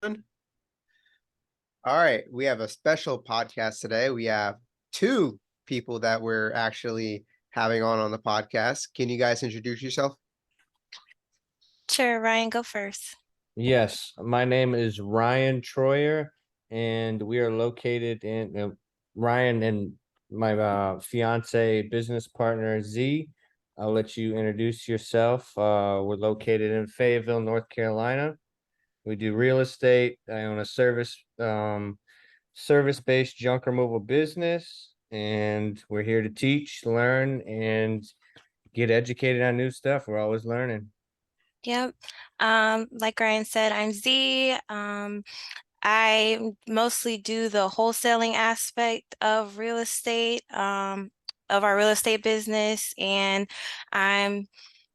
All right, we have a special podcast today. We have two people that we're actually having on the podcast. Can you guys introduce yourself? Sure, Ryan, go first. Yes, my name is Ryan Troyer, and we are located in Ryan and my fiance business partner Z. I'll let you introduce yourself. We're located in Fayetteville, North Carolina. We do real estate. I own a service-based junk removal business, and we're here to teach, learn, and get educated on new stuff. We're always learning. Yep. Like Ryan said, I'm Z. I mostly do the wholesaling aspect of real estate, of our real estate business, and I'm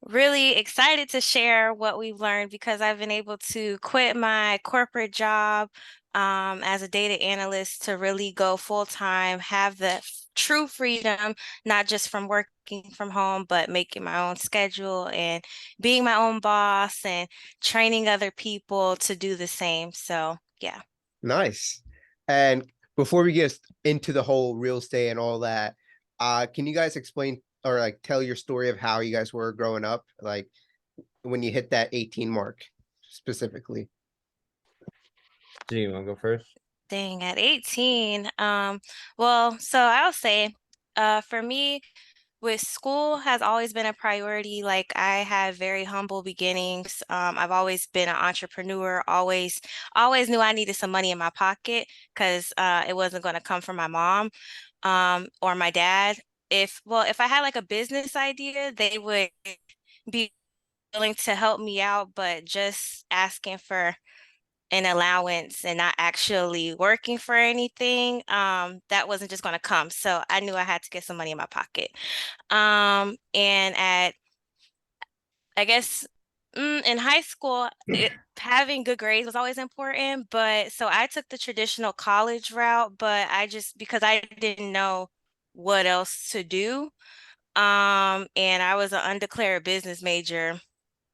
really excited to share what we've learned because I've been able to quit my corporate job, as a data analyst to really go full time, have the true freedom, not just from working from home, but making my own schedule and being my own boss and training other people to do the same. So, yeah. Nice. And before we get into the whole real estate and all that, can you guys explain or like tell your story of how you guys were growing up, like when you hit that 18 mark specifically? Z, you want to go first? Dang, at 18. Well, so I'll say, for me, with school has always been a priority. Like I had very humble beginnings. I've always been an entrepreneur, always knew I needed some money in my pocket because it wasn't going to come from my mom or my dad. If I had like a business idea, they would be willing to help me out, but just asking for an allowance and not actually working for anything, that wasn't just going to come. So I knew I had to get some money in my pocket. And I guess, in high school, having good grades was always important. But so I took the traditional college route, but because I didn't know what else to do. And I was an undeclared business major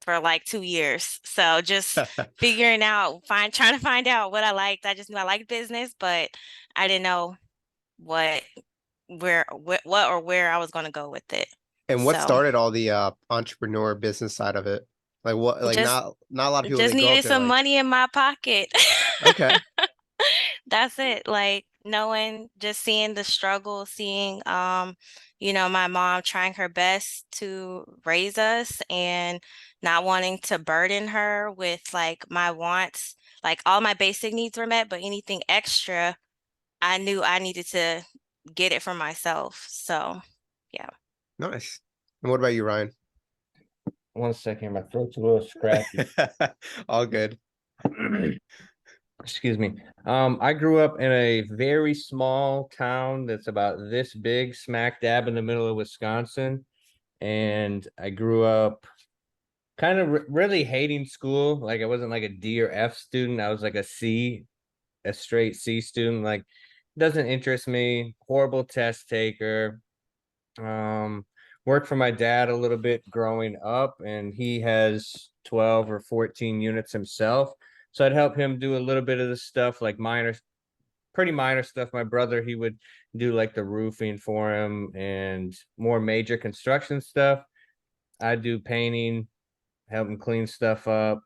for like 2 years. So just trying to find out what I liked. I just knew I liked business, but I didn't know what, what or where I was going to go with it. And what So started all the entrepreneur business side of it? Like what like just not a lot of people just they grow up needed they're some like, money in my pocket. okay. That's it. Like knowing, just seeing the struggle, seeing my mom trying her best to raise us and not wanting to burden her with like my wants. Like all my basic needs were met, but anything extra, I knew I needed to get it for myself. So, yeah. Nice. And what about you, Ryan? 1 second, my throat's a little scratchy. All good. Excuse me. I grew up in a very small town that's about this big, smack dab in the middle of Wisconsin. And I grew up kind of really hating school. Like I wasn't like a D or F student. I was like a C, a straight C student. Like doesn't interest me. Horrible test taker. Um, Worked for my dad a little bit growing up, and he has 12 or 14 units himself. So I'd help him do a little bit of the stuff, like pretty minor stuff. My brother, he would do like the roofing for him and more major construction stuff. I do painting, help him clean stuff up,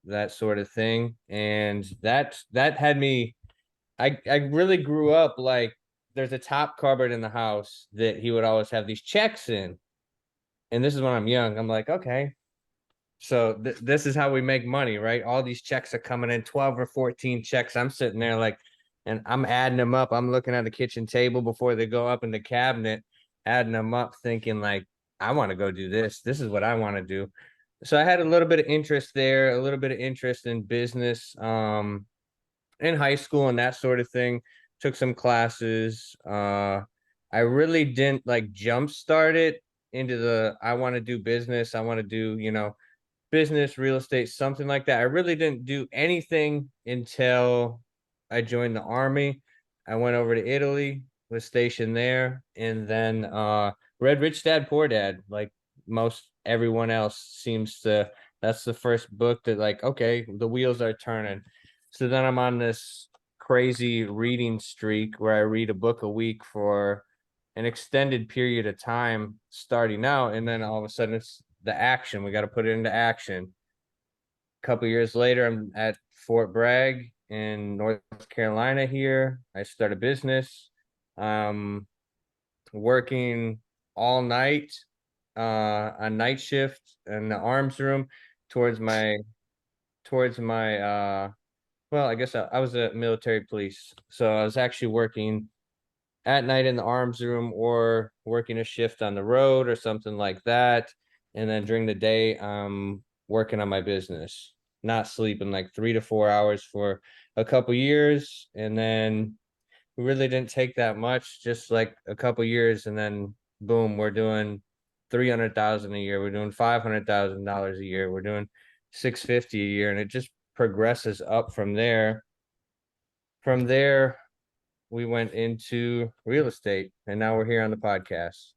that sort of thing. And that had me, I really grew up like there's a top cupboard in the house that he would always have these checks in. And this is when I'm young. I'm like, okay, so this is how we make money, right? All these checks are coming in, 12 or 14 checks. I'm sitting there like, and I'm adding them up. I'm looking at the kitchen table before they go up in the cabinet, adding them up, thinking like, I want to go do this. This is what I want to do. So I had a little bit of interest there, a little bit of interest in business, in high school and that sort of thing. Took some classes. I really didn't like jump start it into the I want to do business. I want to do, business, real estate, something like that. I really didn't do anything until I joined the army. I went over to Italy, was stationed there, and then read Rich Dad Poor Dad, like most everyone else seems to. That's the first book that like, okay, the wheels are turning. So then I'm on this crazy reading streak where I read a book a week for an extended period of time starting out, and then all of a sudden it's the action. We got to put it into action. A couple years later, I'm at Fort Bragg in North Carolina here. I start a business. Working all night, a night shift in the arms room towards my well, I guess I was a military police, so I was actually working at night in the arms room or working a shift on the road or something like that. And then during the day, I'm working on my business, not sleeping, like 3 to 4 hours for a couple years. And then we really didn't take that much, just like a couple years, and then boom, we're doing 300,000 a year. We're doing $500,000 a year. We're doing 650 a year, and it just progresses up from there. From there, we went into real estate, and now we're here on the podcast.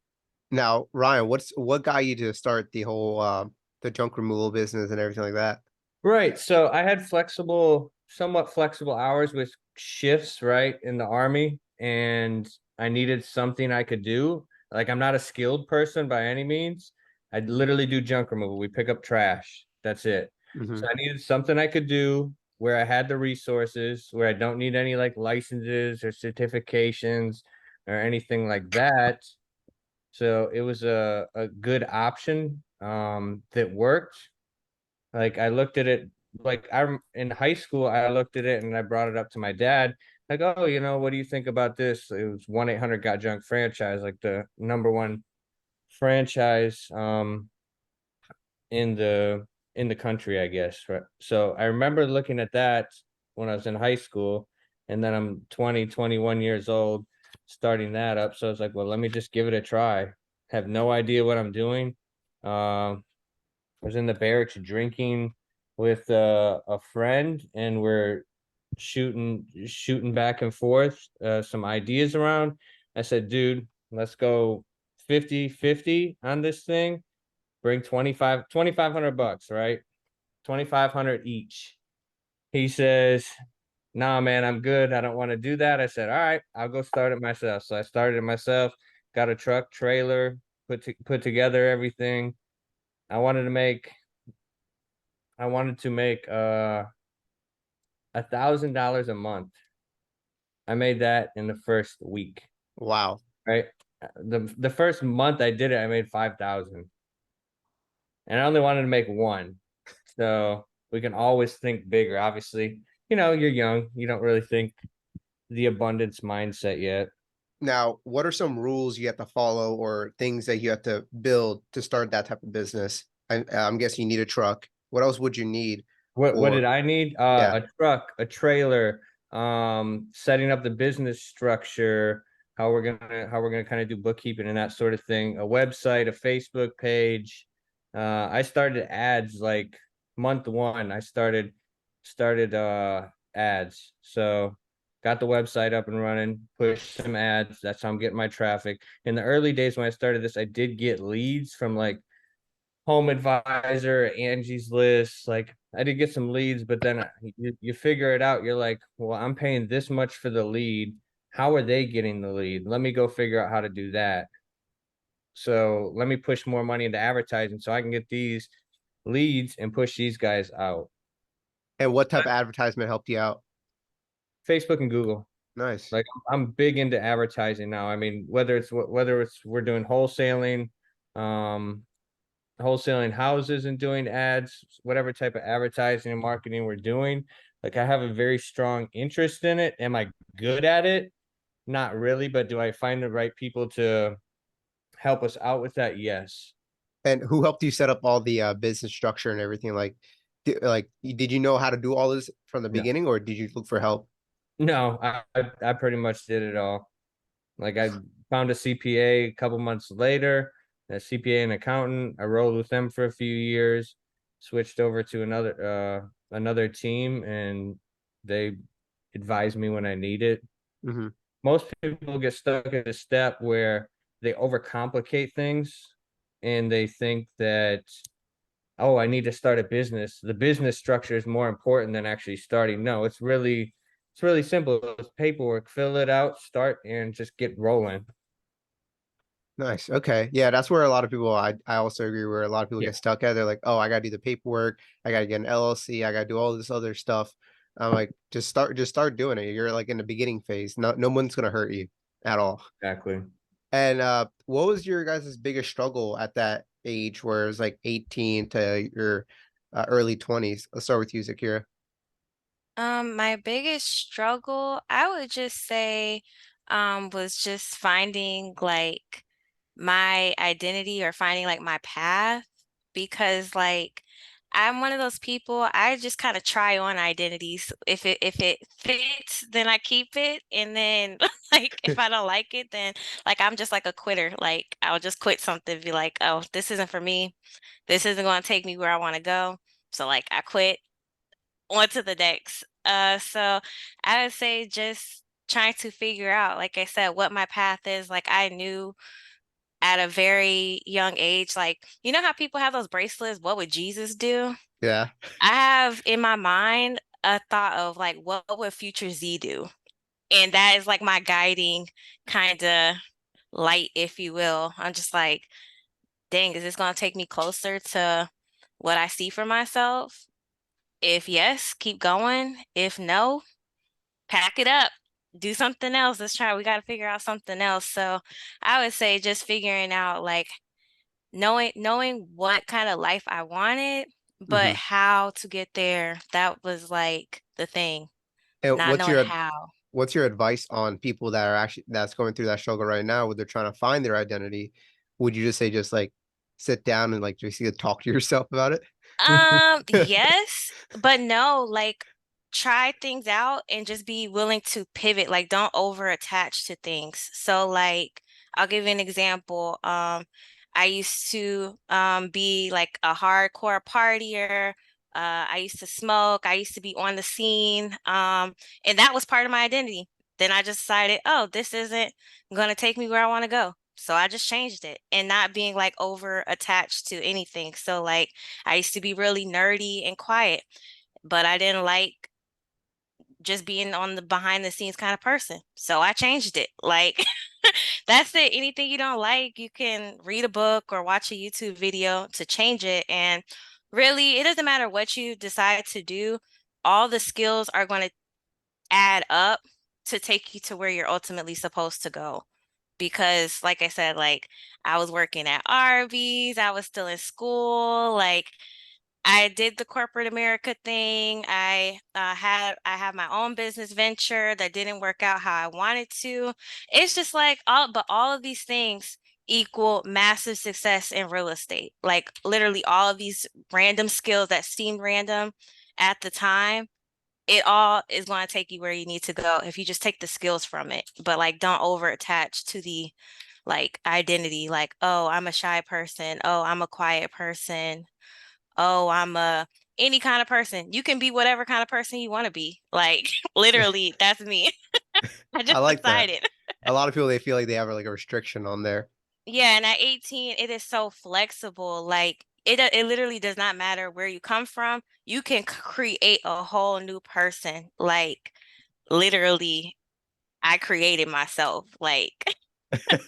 Now, Ryan, what got you to start the whole the junk removal business and everything like that? Right. So I had somewhat flexible hours with shifts, right, in the army, and I needed something I could do. Like, I'm not a skilled person by any means. I literally do junk removal. We pick up trash. That's it. Hmm. So I needed something I could do where I had the resources, where I don't need any like licenses or certifications or anything like that. So it was a good option that worked. Like, I looked at it, like, I'm in high school, I looked at it and I brought it up to my dad. Like, oh, what do you think about this? It was 1-800-GOT-JUNK franchise, like the number one franchise in the country, I guess. Right. So I remember looking at that when I was in high school, and then I'm 21 years old, starting that up. So I was like, well, let me just give it a try. Have no idea what I'm doing. I was in the barracks drinking with a friend, and we're shooting back and forth some ideas around. I said, dude, let's go 50-50 on this thing. Bring 2,500 bucks, right? 2,500 each. He says, nah, man, I'm good. I don't want to do that. I said, all right, I'll go start it myself. So I started it myself, got a truck, trailer, put together everything. I wanted to make $1,000 a month. I made that in the first week, Wow. right? The first month I did it, I made 5,000, and I only wanted to make one. So we can always think bigger. Obviously, you're young, you don't really think the abundance mindset yet. Now, what are some rules you have to follow or things that you have to build to start that type of business? I'm guessing you need a truck. What else would you need? What did Or I need? yeah, A truck, a trailer, setting up the business structure, how we're gonna kind of do bookkeeping and that sort of thing, a website, a Facebook page. I started ads like month one. I started ads. So got the website up and running, pushed some ads. That's how I'm getting my traffic. In the early days when I started this, I did get leads from like Home Advisor, Angie's List. Like, I did get some leads, but then you figure it out. You're like, well, I'm paying this much for the lead. How are they getting the lead? Let me go figure out how to do that. So let me push more money into advertising so I can get these leads and push these guys out. and what type of advertisement helped you out? Facebook and Google. Nice. Like, I'm big into advertising now. I mean, whether it's we're doing um wholesaling houses and doing ads, whatever type of advertising and marketing we're doing. Like, I have a very strong interest in it. Am I good at it? Not really, but do I find the right people to help us out with that? Yes. And who helped you set up all the business structure and everything? Did you know how to do all this from the No. beginning, or did you look for help? No, I pretty much did it all. Like, I found a CPA a couple months later, a CPA and accountant. I rolled with them for a few years, switched over to another team, and they advise me when I need it. Hmm. Most people get stuck at a step where they overcomplicate things, and they think that oh, I need to start a business. The business structure is more important than actually starting. No, it's really simple. It's paperwork. Fill it out, start, and just get rolling. Nice. Okay. Yeah, that's where a lot of people, I also agree where a lot of people Yeah, get stuck at. They're like, oh, I gotta do the paperwork, I gotta get an LLC, I gotta do all this other stuff. I'm like, just start doing it. You're like in the beginning phase. No one's gonna hurt you at all. exactly. And what was your guys' biggest struggle at that age where it was like 18 to your early 20s? Let's start with you, Zaakira. My biggest struggle, I would just say, was just finding like my identity or finding like my path because like I'm one of those people, I just kind of try on identities. If it fits, then I keep it. And then like if I don't like it, then like I'm just like a quitter. Like I'll just quit something, be like, oh, this isn't for me. This isn't going to take me where I want to go. So like I quit, on to the next. So I would say just trying to figure out, like I said, what my path is. Like I knew at a very young age, like, you know how people have those bracelets, what would Jesus do? Yeah. I have in my mind a thought of like, what would future Z do? And that is like my guiding kind of light, if you will. I'm just like, dang, is this going to take me closer to what I see for myself? If yes, keep going. If no, pack it up. Do something else. Let's try. We got to figure out something else. So I would say just figuring out like knowing what kind of life I wanted, but Hmm. how to get there. That was like the thing, And not knowing how. what's your advice on people that are actually that's going through that struggle right now where they're trying to find their identity? Would you just say just like sit down and like just talk to yourself about it? Yes, but no, like try things out and just be willing to pivot. Like don't over attach to things. So like I'll give you an example. I used to be like a hardcore partier. I used to smoke. I used to be on the scene. And that was part of my identity. Then I just decided, oh, this isn't gonna take me where I want to go. So I just changed it and not being like over attached to anything. So like I used to be really nerdy and quiet, but I didn't like just being on the behind the scenes kind of person. So I changed it. Like that's it. Anything you don't like, you can read a book or watch a YouTube video to change it. And really, it doesn't matter what you decide to do, all the skills are going to add up to take you to where you're ultimately supposed to go. Because, like I said, like I was working at Arby's, I was still in school, like I did the corporate America thing. I have my own business venture that didn't work out how I wanted to. It's just like all of these things equal massive success in real estate. Like literally all of these random skills that seemed random at the time, it all is going to take you where you need to go if you just take the skills from it. But like don't over attach to the like identity, like, oh, I'm a shy person. Oh, I'm a quiet person. Oh, I'm a any kind of person. You can be whatever kind of person you want to be. Like literally, that's me. I I just like that. decided. A lot of people they feel like they have like a restriction on there. Yeah, and at 18, it is so flexible. Like it literally does not matter where you come from. You can create a whole new person. Like literally, I created myself. Like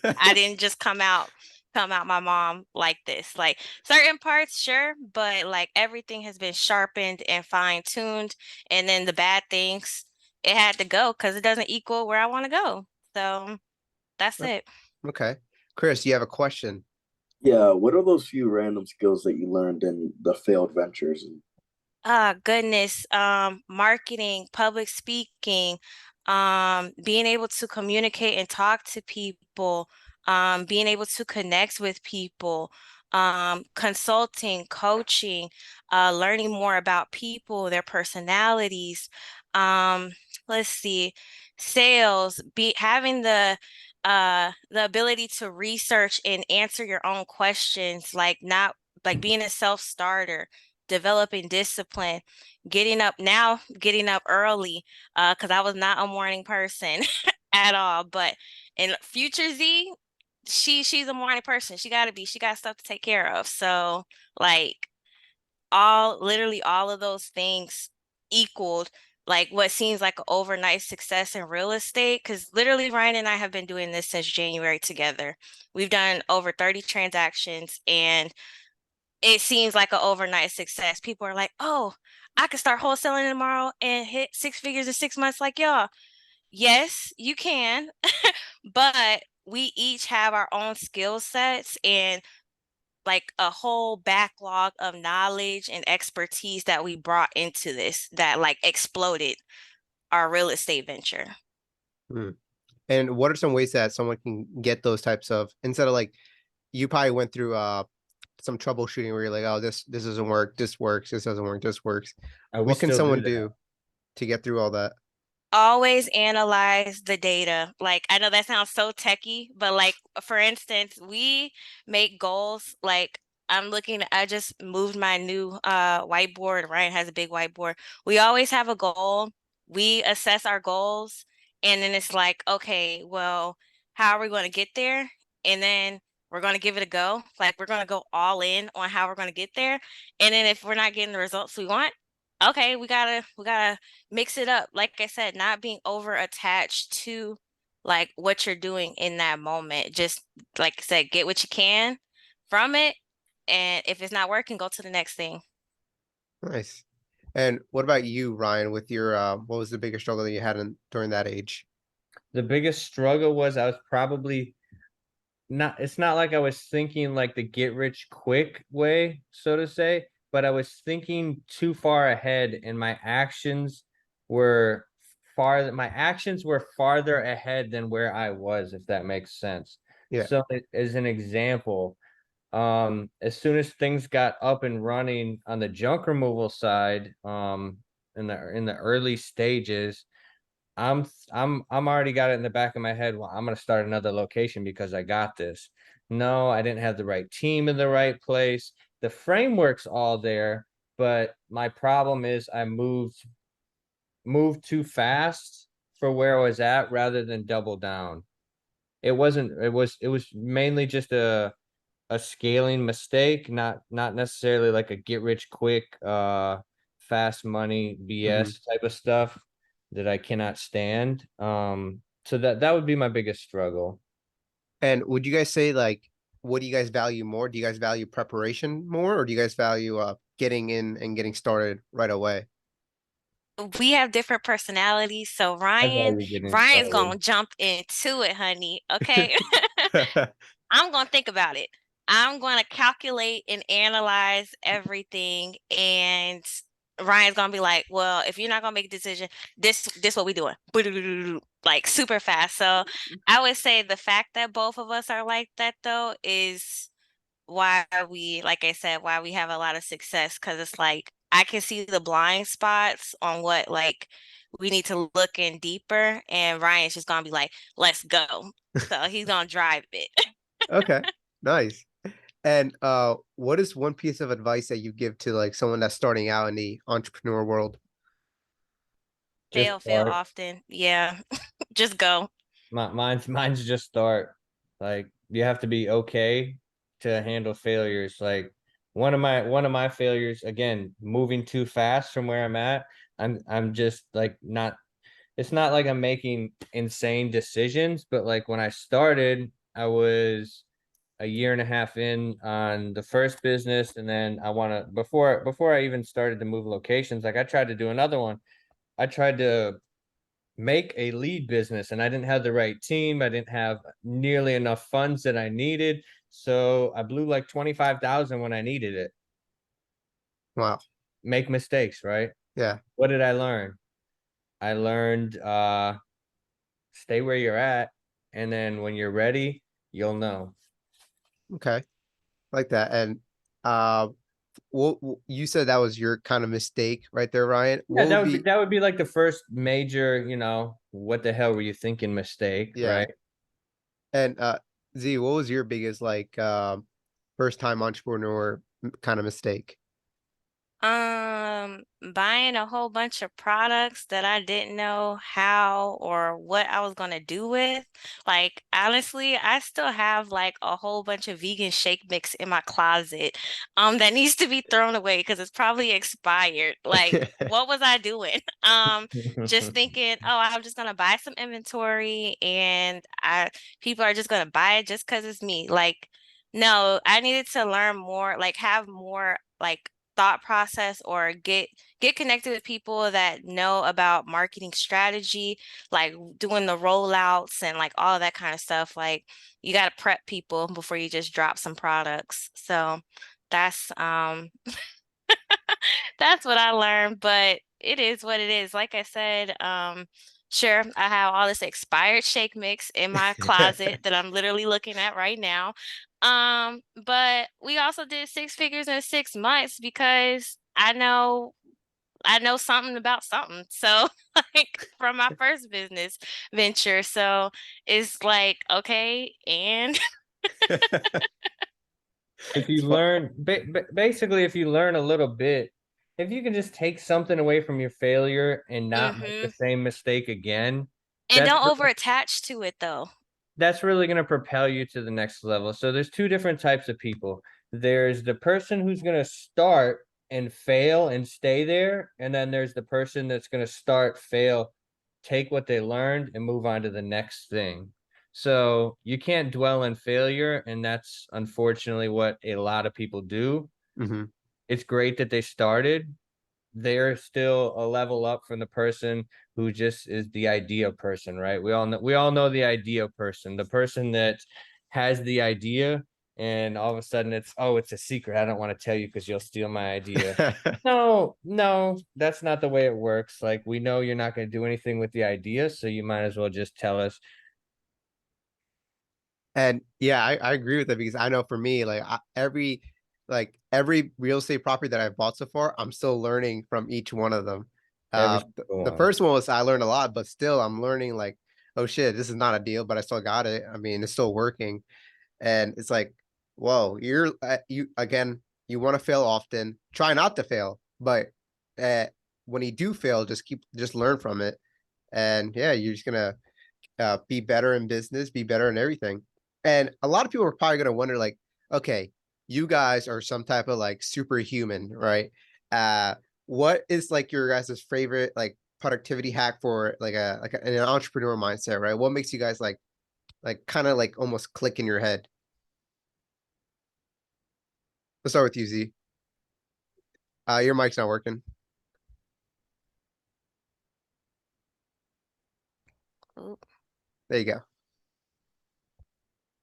I didn't just come out my mom like this. Like certain parts, sure, but like everything has been sharpened and fine-tuned. And then the bad things, it had to go because it doesn't equal where I want to go. So that's it. Okay. Chris, you have a question. Yeah, what are those few random skills that you learned in the failed ventures? Goodness, marketing, public speaking, being able to communicate and talk to people, being able to connect with people, consulting, coaching, learning more about people, their personalities, um, let's see, sales, be having the ability to research and answer your own questions, like not like being a self-starter, developing discipline, getting up early, because I was not a morning person at all. But in future Z, she's a morning person. She got stuff to take care of. So like literally all of those things equaled like what seems like an overnight success in real estate. Because literally, Ryan and I have been doing this since January together. We've done over 30 transactions, and it seems like an overnight success. People are like, oh, I could start wholesaling tomorrow and hit 6 figures in 6 months like y'all. Yes, you can, but we each have our own skill sets and like a whole backlog of knowledge and expertise that we brought into this that like exploded our real estate venture. Hmm. And what are some ways that someone can get those types of, instead of like, you probably went through some troubleshooting where you're like, oh, this doesn't work, this works, this doesn't work, this works. We What can still someone that. do to get through all that? Always analyze the data. Like, I know that sounds so techie, but like, for instance, we make goals. Like, I just moved my new whiteboard. Ryan has a big whiteboard. We always have a goal. We assess our goals, and then it's like, okay, well, how are we going to get there? And then we're going to give it a go. Like, we're going to go all in on how we're going to get there. And then if we're not getting the results we want, okay, we gotta mix it up. Like I said, not being over attached to like what you're doing in that moment. Just like I said, get what you can from it. And if it's not working, go to the next thing. Nice. And what about you, Ryan, with your what was the biggest struggle that you had during that age? The biggest struggle was I was probably not, it's not like I was thinking like the get rich quick way, so to say, but I was thinking too far ahead, and my actions were farther ahead than where I was, if that makes sense. Yeah. So as an example, as soon as things got up and running on the junk removal side, in the early stages, I'm already got it in the back of my head. Well, I'm gonna start another location because I got this. No, I didn't have the right team in the right place. The framework's all there, but my problem is I moved too fast for where I was at rather than double down. It was mainly just a scaling mistake, not necessarily like a get rich quick fast money BS type of stuff that I cannot stand. So that would be my biggest struggle. And would you guys say like, what do you guys value more? Do you guys value preparation more, or do you guys value getting in and getting started right away? We have different personalities. So I value getting Ryan's started. gonna jump into it, honey. Okay. I'm gonna think about it. I'm gonna calculate and analyze everything, and Ryan's gonna be like, "Well, if you're not gonna make a decision, this what we doing?" Like super fast. So I would say the fact that both of us are like that though is why we, like I said, why we have a lot of success. Because it's like I can see the blind spots on what like we need to look in deeper, and Ryan's just gonna be like, "Let's go." So he's gonna drive it. Okay, nice. And what is one piece of advice that you give to like someone that's starting out in the entrepreneur world? Just Fail start. often. Yeah. Just go. Mine's just start. Like, you have to be okay to handle failures. Like, one of my failures, again, moving too fast from where I'm at. I'm just like not, it's not like I'm making insane decisions, but like when I started, I was a year and a half in on the first business, and then I want to, before I even started to move locations, like I tried to do another one. I tried to make a lead business, and I didn't have the right team. I didn't have nearly enough funds that I needed. So I blew like 25,000 when I needed it. Wow. Make mistakes, right? Yeah. What did I learn? I learned stay where you're at, and then when you're ready, you'll know. Okay. Like that. And what you said that was your kind of mistake right there, Ryan. Yeah, What would be that would be like the first major, what the hell were you thinking mistake, yeah. right? And Z, what was your biggest like first time entrepreneur kind of mistake? Buying a whole bunch of products that I didn't know how or what I was gonna do with. Like, honestly, I still have like a whole bunch of vegan shake mix in my closet, that needs to be thrown away because it's probably expired. Like, what was I doing? Just thinking, oh, I'm just gonna buy some inventory and people are just gonna buy it just because it's me. Like, no, I needed to learn more, like have more like thought process or get connected with people that know about marketing strategy, like doing the rollouts and like all of that kind of stuff. Like you got to prep people before you just drop some products. So that's that's what I learned, but it is what it is. Like I said, sure, I have all this expired shake mix in my closet that I'm literally looking at right now. But we also did six figures in 6 months because I know something about something. So like from my first business venture. So it's like, okay, and If you It's fu- learn, basically, if you learn a little bit, if you can just take something away from your failure and not make the hmm same mistake again, and that's don't over attach to it though. that's really going to propel you to the next level. So there's two different types of people. There's the person who's going to start and fail and stay there, and then there's the person that's going to start, fail, take what they learned and move on to the next thing. So you can't dwell on failure, and that's unfortunately what a lot of people do. Mhm. It's great that they started. They're still a level up from the person who just is the idea person, right? We all know the idea person, the person that has the idea, and all of a sudden it's a secret. I don't want to tell you because you'll steal my idea. No, no, that's not the way it works. Like, we know you're not going to do anything with the idea, so you might as well just tell us. And yeah, I agree with that because I know for me, like every real estate property that I've bought so far, I'm still learning from each one of them. Every The single one. first one was I learned a lot, but still I'm learning like, oh shit, this is not a deal, but I still got it. I mean, it's still working, and it's like, whoa, you again, you want to fail often, try not to fail, but uh, when you do fail, just learn from it, and yeah, you're just gonna be better in business, be better in everything. And a lot of people are probably going to wonder, like, okay, you guys are some type of like superhuman, right? Uh, what is like your guys' favorite like productivity hack for an entrepreneur mindset, right? What makes you guys like kind of like almost click in your head? Let's start with you, Z. Your mic's not working. Oop. There you go.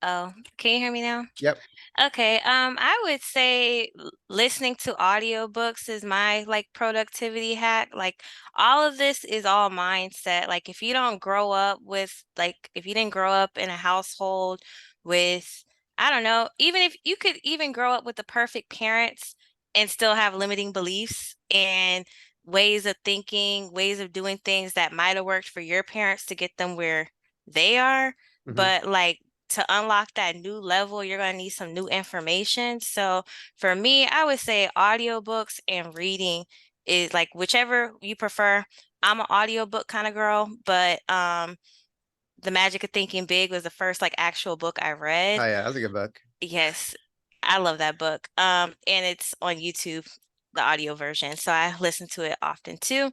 Oh, can you hear me now? Yep. Okay, I would say listening to audiobooks is my like productivity hack. Like all of this is all mindset. Like if you don't grow up with like if you didn't grow up in a household with I don't know, even if you could even grow up with the perfect parents and still have limiting beliefs and ways of thinking, ways of doing things that might have worked for your parents to get them where they are, Hmm. but like to unlock that new level, you're going to need some new information. So for me, I would say audiobooks and reading is like whichever you prefer. I'm an audiobook kind of girl, but The Magic of Thinking Big was the first like actual book I read. Oh yeah, that's a good book. Yes, I love that book. And it's on YouTube, the audio version. So I listen to it often too.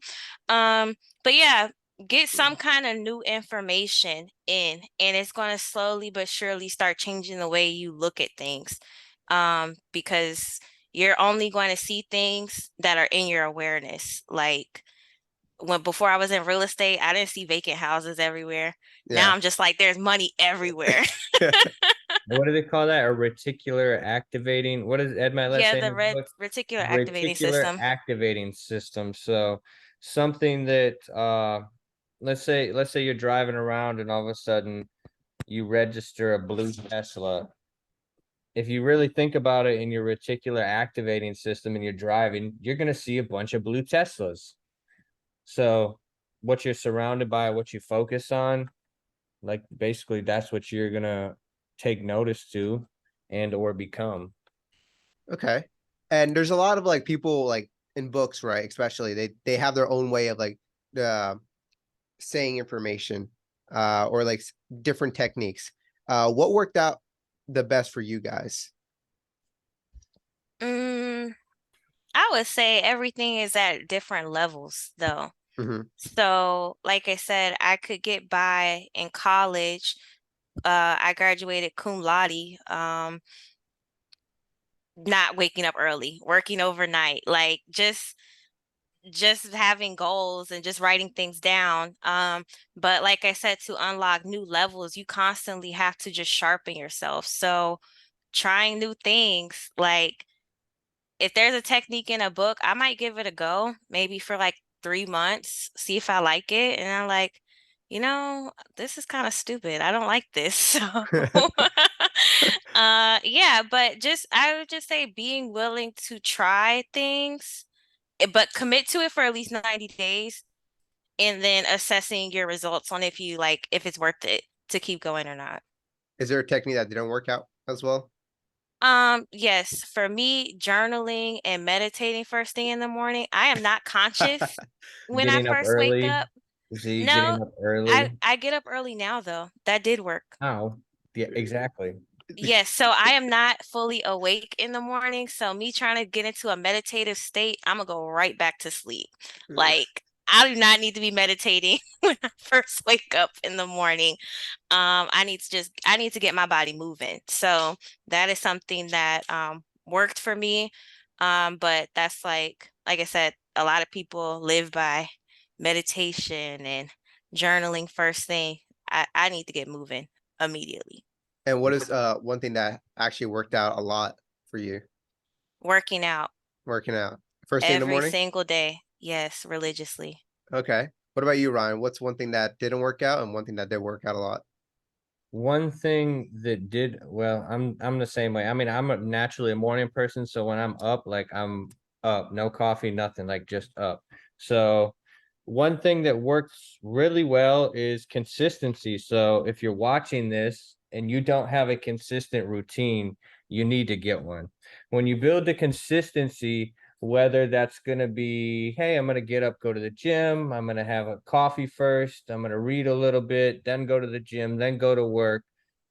But yeah, get some kind of new information in, and it's going to slowly but surely start changing the way you look at things. Because you're only going to see things that are in your awareness. Like when before I was in real estate, I didn't see vacant houses everywhere. Now Yeah. I'm just like, there's money everywhere. What do they call that? A reticular activating. What does Ed Milet Yeah, say in the his red book? reticular activating Reticular system. activating system. So something that let's say you're driving around and all of a sudden you register a blue Tesla. If you really think about it in your reticular activating system and you're driving, you're gonna see a bunch of blue Teslas. So what you're surrounded by, what you focus on, like basically that's what you're gonna take notice to and or become. Okay. And there's a lot of like people like in books, right? Especially they have their own way of like uh, saying information or like different techniques. What worked out the best for you guys? Mm, I would say everything is at different levels, though. Hmm. So, like I said, I could get by in college. I graduated cum laude, not waking up early, working overnight, like just having goals and just writing things down. But like I said, to unlock new levels, you constantly have to just sharpen yourself. So trying new things, like if there's a technique in a book, I might give it a go, maybe for like 3 months, see if I like it. And I'm like, this is kind of stupid. I don't like this. So yeah, but just I would just say being willing to try things, but commit to it for at least 90 days and then assessing your results on if it's worth it to keep going or not. Is there a technique that didn't work out as well? Yes, for me, journaling and meditating first thing in the morning, I am not conscious when I Getting up first wake early. up. Z No, getting up I early. I get up early now though. That did work. Oh, yeah, exactly. Yes, so I am not fully awake in the morning, so me trying to get into a meditative state, I'm gonna go right back to sleep. Like I do not need to be meditating when I first wake up in the morning. I need to get my body moving. So that is something that worked for me. But that's like I said, a lot of people live by meditation and journaling first thing. I need to get moving immediately. And what is one thing that actually worked out a lot for you Working out working out? First thing in the every morning? single day. Yes, religiously. Okay. What about you, Ryan? What's one thing that didn't work out and one thing that did work out a lot? One thing that did well, I'm the same way. I mean, I'm naturally a morning person, so when I'm up, like I'm up, no coffee, nothing, like just up. So one thing that works really well is consistency. So if you're watching this and you don't have a consistent routine, you need to get one. When you build the consistency, whether that's going to be, hey, I'm going to get up, go to the gym, I'm going to have a coffee first, I'm going to read a little bit, then go to the gym, then go to work,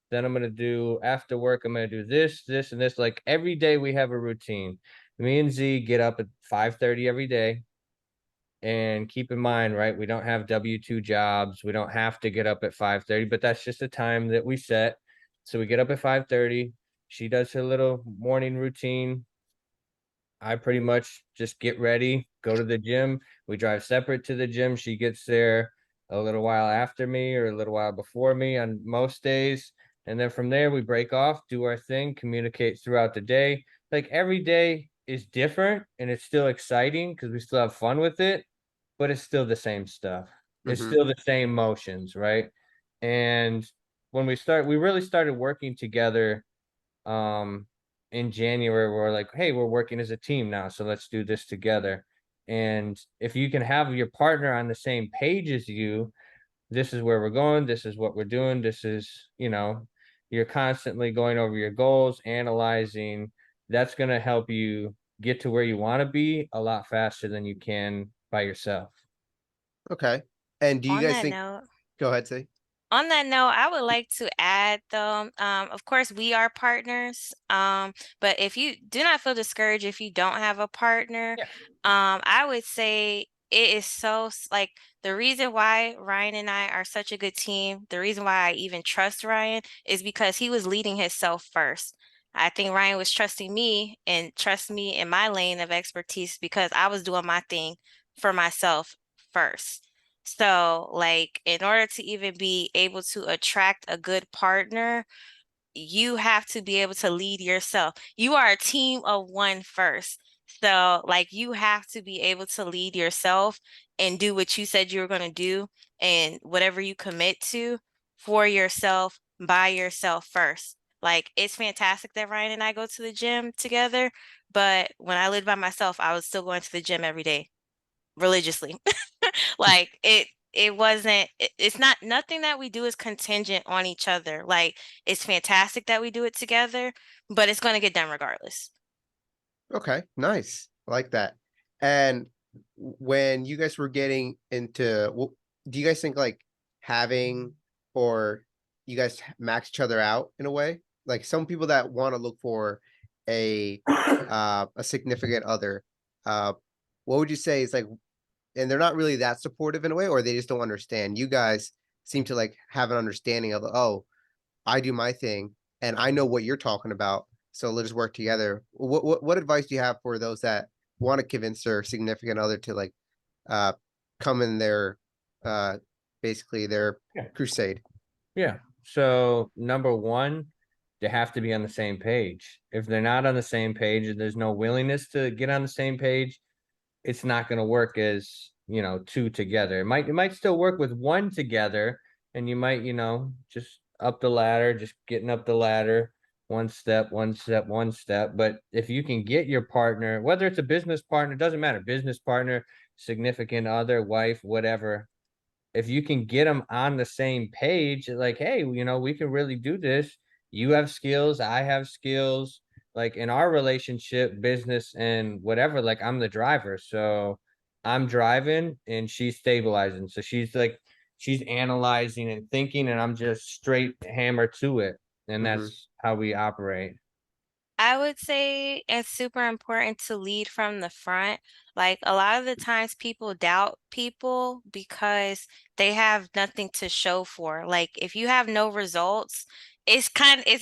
then I'm going to do after work, I'm going to do this, and this. Like every day we have a routine. Me and Z get up at 5:30 every day. And keep in mind, right, we don't have W-2 jobs. We don't have to get up at 5:30, but that's just a time that we set. So we get up at 5:30. She does her little morning routine. I pretty much just get ready, go to the gym. We drive separate to the gym. She gets there a little while after me or a little while before me on most days. And then from there, we break off, do our thing, communicate throughout the day. Like every day is different and it's still exciting because we still have fun with it, but it's still the same stuff. It's Hmm. still the same motions, right? And when we really started working together um in January. We're like, hey, we're working as a team now, so let's do this together. And if you can have your partner on the same page as you, this is where we're going, this is what we're doing, this is, you're constantly going over your goals, analyzing, that's going to help you get to where you want to be a lot faster than you can by yourself. Okay. And do you On guys that think, note, go ahead, say. On that note, I would like to add though, of course we are partners. But if you do not feel discouraged if you don't have a partner, Yeah. I would say it is like the reason why Ryan and I are such a good team, the reason why I even trust Ryan is because he was leading himself first. I think Ryan was trusting me and trust me in my lane of expertise because I was doing my thing for myself first. So, like, in order to even be able to attract a good partner, you have to be able to lead yourself. You are a team of one first. So, like, you have to be able to lead yourself and do what you said you were going to do and whatever you commit to for yourself by yourself first. Like, it's fantastic that Ryan and I go to the gym together, but when I lived by myself, I was still going to the gym every day religiously. Like it's not nothing that we do is contingent on each other. Like it's fantastic that we do it together, but it's going to get done regardless. Okay, nice. I like that. And when you guys were getting into, do you guys think like having, or you guys max each other out in a way? Like some people that want to look for a significant other, what would you say is like, and they're not really that supportive in a way, or they just don't understand? You guys seem to like have an understanding of, oh, I do my thing and I know what you're talking about, so let's just work together. What advice do you have for those that want to convince their significant other to like uh come in their uh basically their Yeah. crusade? Yeah. So number one, they have to be on the same page. If they're not on the same page and there's no willingness to get on the same page, it's not going to work as, two together. It might still work with one together, and you might, just up the ladder, just getting up the ladder, one step, one step, one step. But if you can get your partner, whether it's a business partner, doesn't matter, business partner, significant other, wife, whatever, if you can get them on the same page, like, hey, we can really do this. You have skills, I have skills. Like in our relationship, business and whatever, like I'm the driver. So I'm driving and she's stabilizing. So she's analyzing and thinking, and I'm just straight hammer to it. And Mhm. that's how we operate. I would say it's super important to lead from the front. Like a lot of the times people doubt people because they have nothing to show for. Like if you have no results, it's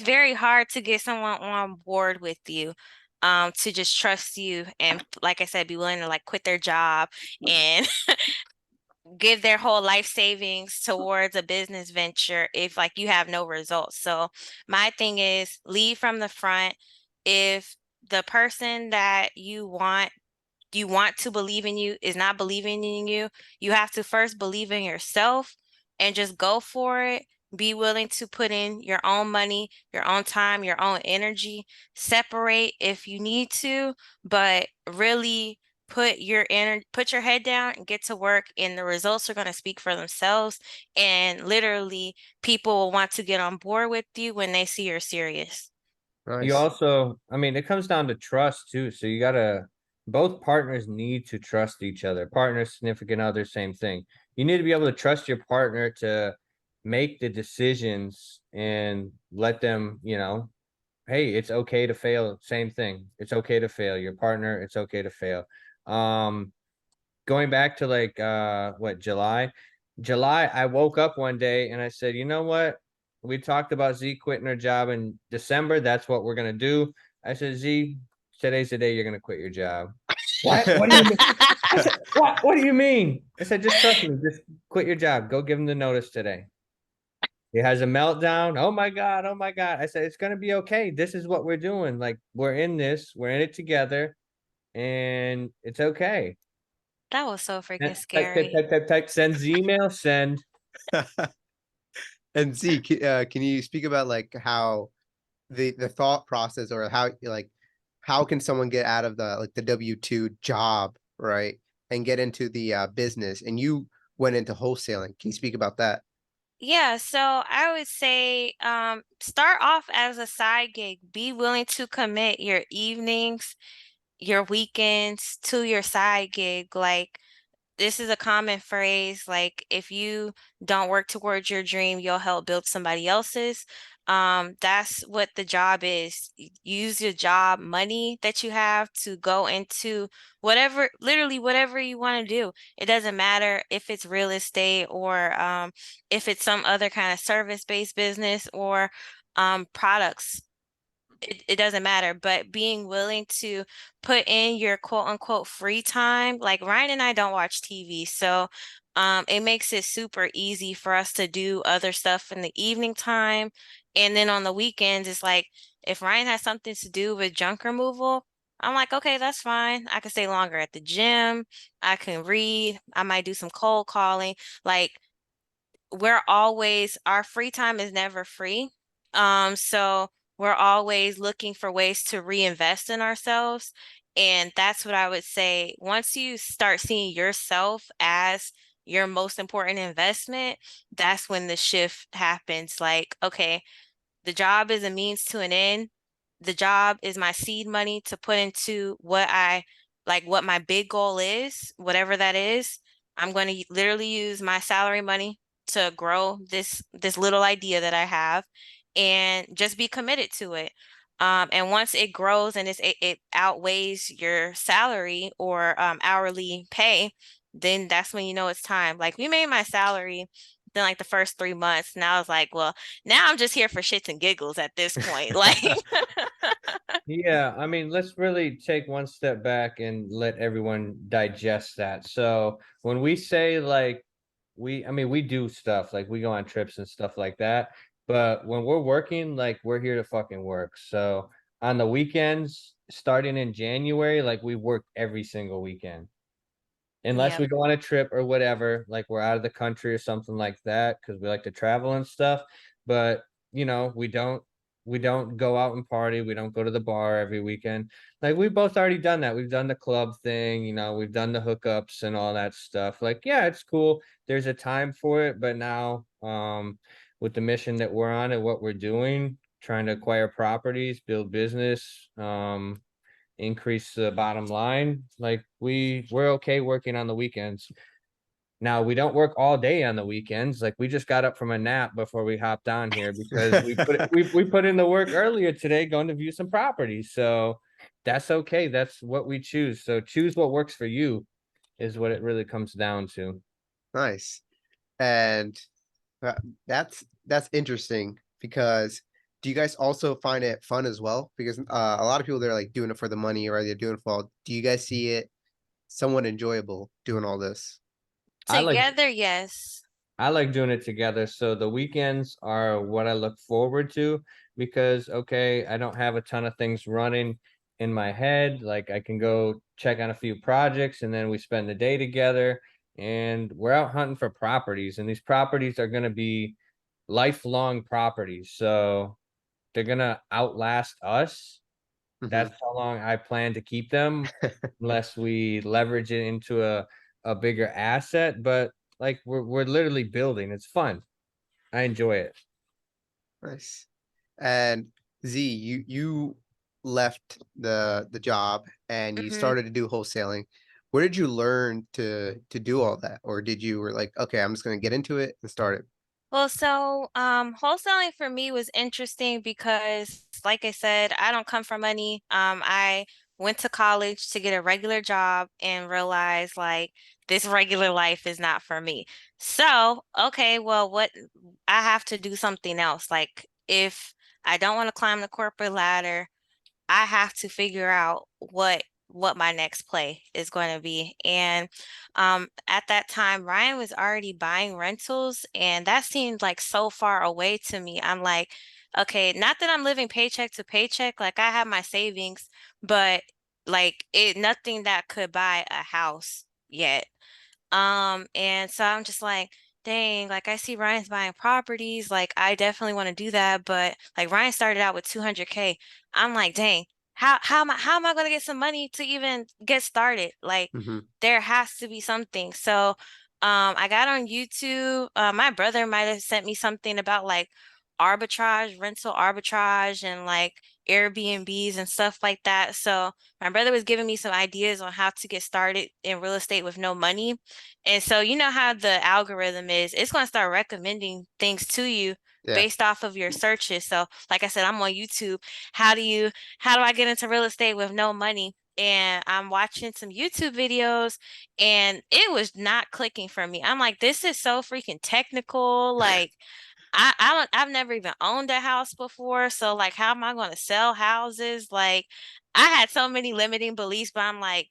very hard to get someone on board with you, to just trust you and like I said, be willing to like quit their job and give their whole life savings towards a business venture if like you have no results. So my thing is lead from the front. If the person that you want to believe in you is not believing in you, you have to first believe in yourself and just go for it. Be willing to put in your own money, your own time, your own energy. Separate if you need to, but really put your head down and get to work, and the results are going to speak for themselves. And literally, people will want to get on board with you when they see you're serious. You Nice. also, I mean, it comes down to trust too. So both partners need to trust each other. Partner, significant other, same thing. You need to be able to trust your partner to make the decisions and let them, hey, it's okay to fail. Same thing. It's okay to fail. Your partner, it's okay to fail. Um, Going back to like what, July, I woke up one day and I said, you know what, we talked about Z quitting her job in December, that's what we're gonna do. I said, Z, today's the day you're gonna quit your job. What do you mean? I said, what do you mean? I said, just trust me, just quit your job, go give him the notice today. He has a meltdown. Oh my God, oh my God. I said, it's gonna be okay, this is what we're doing, like we're in it together, and it's okay. That was so freaking Type, type, scary. type, type, type, send the email, send. And Z, can you speak about like how the thought process, or how like how can someone get out of the like the W-2 job, right, and get into the business? And you went into wholesaling. Can you speak about that? Yeah, so I would say start off as a side gig. Be willing to commit your evenings, your weekends to your side gig. Like this is a common phrase, like if you don't work towards your dream, you'll help build somebody else's. That's what the job is. Use your job money that you have to go into whatever, literally whatever you want to do. It doesn't matter if it's real estate or if it's some other kind of service-based business or products. It doesn't matter, but being willing to put in your quote unquote free time. Like Ryan and I don't watch TV, so it makes it super easy for us to do other stuff in the evening time. And then on the weekends, it's like if Ryan has something to do with junk removal, I'm like, okay, that's fine. I can stay longer at the gym. I can read. I might do some cold calling. Like our free time is never free. So we're always looking for ways to reinvest in ourselves. And that's what I would say. Once you start seeing yourself as your most important investment, that's when the shift happens. Like, okay, the job is a means to an end. The job is my seed money to put into what I like what my big goal is, whatever that is, I'm going to literally use my salary money to grow this little idea that I have and just be committed to it. And once it grows and it outweighs your salary or hourly pay, then that's when you know it's time. Like we made my salary then like the first 3 months, and I was like, well, now I'm just here for shits and giggles at this point. Like Yeah, I mean, let's really take one step back and let everyone digest that. So when we say like I mean, we do stuff like we go on trips and stuff like that. But when we're working, like we're here to fucking work. So on the weekends, starting in January, like we work every single weekend. Unless yep. we go on a trip or whatever, like we're out of the country or something like that, because we like to travel and stuff. But you know, we don't go out and party. We don't go to the bar every weekend. Like we've both already done that. We've done the club thing, you know, we've done the hookups and all that stuff. Like, yeah, it's cool. There's a time for it, but now, with the mission that we're on and what we're doing, trying to acquire properties, build business, increase the bottom line. Like we're okay working on the weekends. Now we don't work all day on the weekends. Like we just got up from a nap before we hopped on here because we put in the work earlier today going to view some properties. So that's okay. That's what we choose. So choose what works for you is what it really comes down to. Nice. And uh, that's interesting because do you guys also find it fun as well? Because a lot of people they're like doing it for the money or they're doing it for all. Do you guys see it somewhat enjoyable doing all this? I like Together, yes. I like doing it together. So the weekends are what I look forward to because, okay, I don't have a ton of things running in my head. Like I can go check on a few projects and then we spend the day together and we're out hunting for properties. And these properties are going to be lifelong properties. So they're going to outlast us. Mhm. That's how long I plan to keep them unless we leverage it into a bigger asset. But like we're literally building. It's fun. I enjoy it. Nice. And Z, you left the job and you hmm started to do wholesaling. Where did you learn to do all that? Or did you were like, okay, I'm just gonna get into it and start it? Well, so wholesaling for me was interesting because, like I said, I don't come from money. I went to college to get a regular job and realized like this regular life is not for me. So, okay, well, what I have to do something else. Like if I don't want to climb the corporate ladder, I have to figure out what my next play is going to be. And at that time, Ryan was already buying rentals, and that seemed like so far away to me. I'm like, okay, not that I'm living paycheck to paycheck, like I have my savings, but like it nothing that could buy a house yet. And so I'm just like, dang, like I see Ryan's buying properties, like I definitely want to do that, but like Ryan started out with 200K. I'm like, dang, how am I going to get some money to even get started? Like Hmm. there has to be something. So I got on YouTube. My brother might have sent me something about like arbitrage, rental arbitrage and like Airbnbs and stuff like that. So my brother was giving me some ideas on how to get started in real estate with no money. And so you know how the algorithm is, it's going to start recommending things to you Yeah. based off of your searches. So like I said, I'm on YouTube. How do I get into real estate with no money? And I'm watching some YouTube videos and it was not clicking for me. I'm like, this is so freaking technical. Like I've never even owned a house before. So like how am I going to sell houses? Like I had so many limiting beliefs, but I'm like,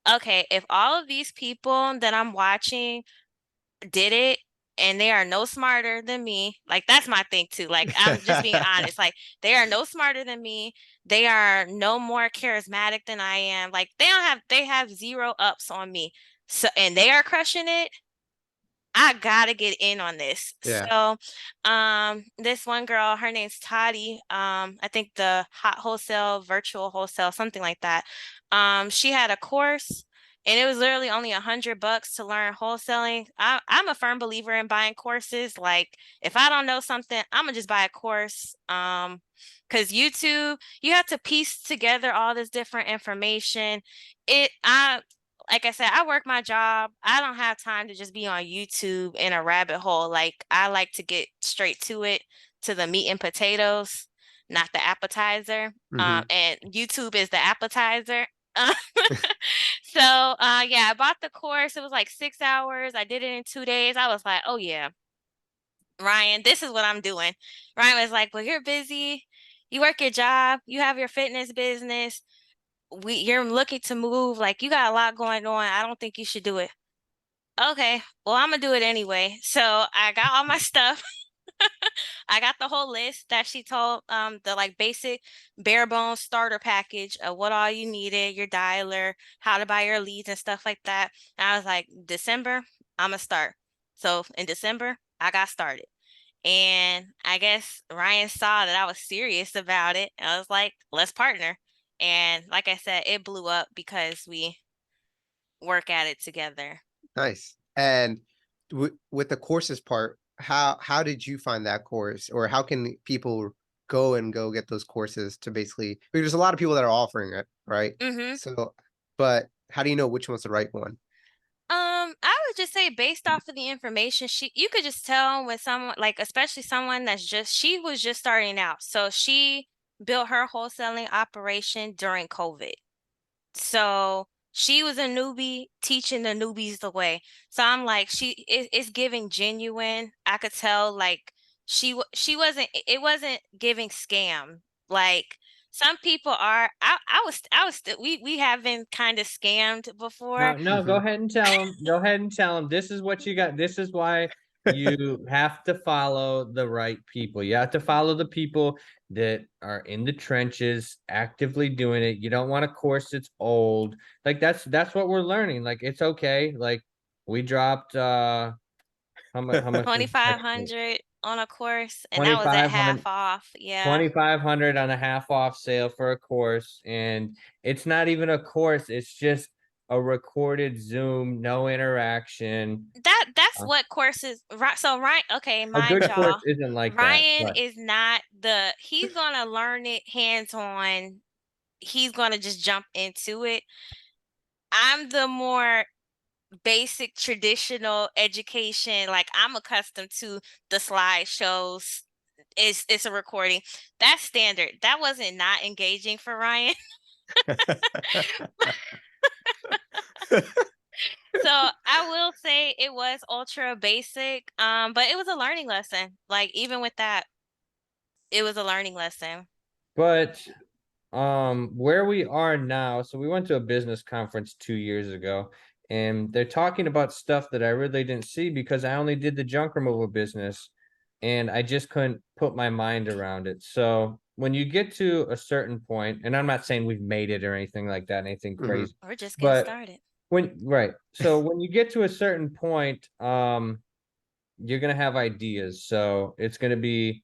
okay, if all of these people that I'm watching did it and they are no smarter than me, like that's my thing too. Like I'm just being honest. Like they are no smarter than me. They are no more charismatic than I am. Like they have zero ups on me. So and they are crushing it. I gotta get in on this. Yeah. So, this one girl, her name's Toddy. I think the hot wholesale, virtual wholesale, something like that. She had a course and it was literally only $100 to learn wholesaling. I'm a firm believer in buying courses. Like if I don't know something, I'm gonna just buy a course. Because YouTube, you have to piece together all this different information. Like I said, I work my job. I don't have time to just be on YouTube in a rabbit hole. Like I like to get straight to it, to the meat and potatoes, not the appetizer. Mhm. And YouTube is the appetizer. So yeah, I bought the course. It was like 6 hours. I did it in 2 days. I was like, oh yeah, Ryan, this is what I'm doing. Ryan was like, well, you're busy. You work your job. You have your fitness business. You're looking to move. Like you got a lot going on. I don't think you should do it. Okay, well, I'm gonna do it anyway. So I got all my stuff. I got the whole list that she told, the like basic bare bones starter package of what all you needed, your dialer, how to buy your leads and stuff like that. And I was like, December, I'm gonna start. So in December, I got started. And I guess Ryan saw that I was serious about it. I was like, let's partner. And like I said, it blew up because we work at it together. Nice. And with the courses part, how did you find that course, or how can people go get those courses to basically, because there's a lot of people that are offering it, right? Mm-hmm. So, but how do you know which one's the right one? I would just say based off of the information, you could just tell when someone, like especially someone she was just starting out. So she built her wholesaling operation during COVID. So she was a newbie teaching the newbies the way. So I'm like, it's giving genuine. I could tell like she wasn't, it wasn't giving scam. Like some people are. We have been kind of scammed before. No, go ahead and tell them. Go ahead and tell them. This is what you got. This is why you have to follow the right people. You have to follow the people that are in the trenches, actively doing it. You don't want a course that's old. Like that's what we're learning. Like it's okay. Like we dropped how much was that? 2,500 on a course, and that was at 2500 half off. Yeah. 2500 on a half off sale for a course, and it's not even a course, it's just a recorded Zoom, no interaction. That's Uh, what courses, right? So Ryan, okay, a mind good course y'all, isn't like that, Ryan but is not he's gonna learn it hands on. He's gonna just jump into it. I'm the more basic traditional education. Like I'm accustomed to the slideshows. It's a recording. That's standard. That wasn't not engaging for Ryan. So I will say it was ultra basic, but it was a learning lesson. Like even with that, it was a learning lesson. but where we are now, so we went to a business conference 2 years ago, and they're talking about stuff that I really didn't see because I only did the junk removal business and I just couldn't put my mind around it. So when you get to a certain point, and I'm not saying we've made it or anything like that, anything Mhm. crazy, We're just getting but started. so when you get to a certain point, you're gonna have ideas. So it's gonna be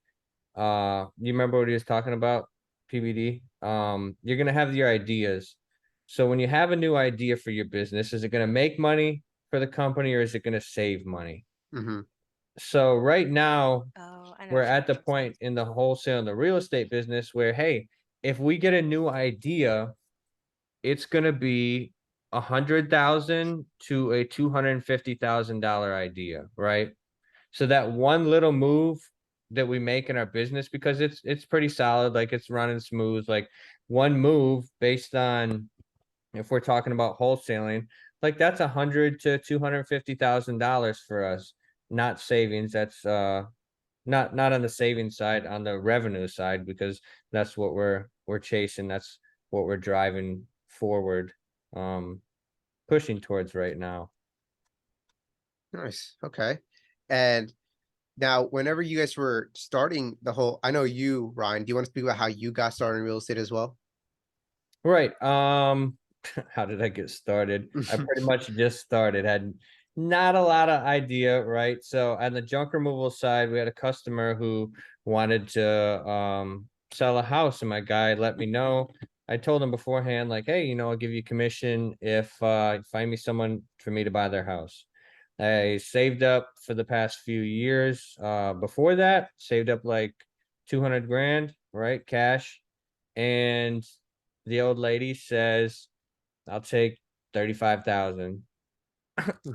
you remember what he was talking about, PBD? You're gonna have your ideas. So when you have a new idea for your business, is it gonna make money for the company or is it gonna save money? Mhm. So right now Oh, I know. we're at the point in the wholesale and the real estate business where, hey, if we get a new idea, it's gonna be 100,000 to a $250,000 idea, right? So that one little move that we make in our business, because it's pretty solid, like it's running smooth, like one move based on, if we're talking about wholesaling, like that's 100 to $250,000 for us, not savings. That's not on the savings side, on the revenue side, because that's what we're chasing. That's what we're driving forward, um, pushing towards right now. Nice. Okay. And now, whenever you guys were starting the whole, I know you, Ryan, do you want to speak about how you got started in real estate as well? Right. How did I get started? I pretty much just started, had not a lot of idea, right? So on the junk removal side, we had a customer who wanted to sell a house, and my guy let me know. I told him beforehand, like, hey, you know, I'll give you commission if you find me someone for me to buy their house. I saved up for the past few years. Before that, saved up like 200 grand, right? Cash. And the old lady says, I'll take 35,000.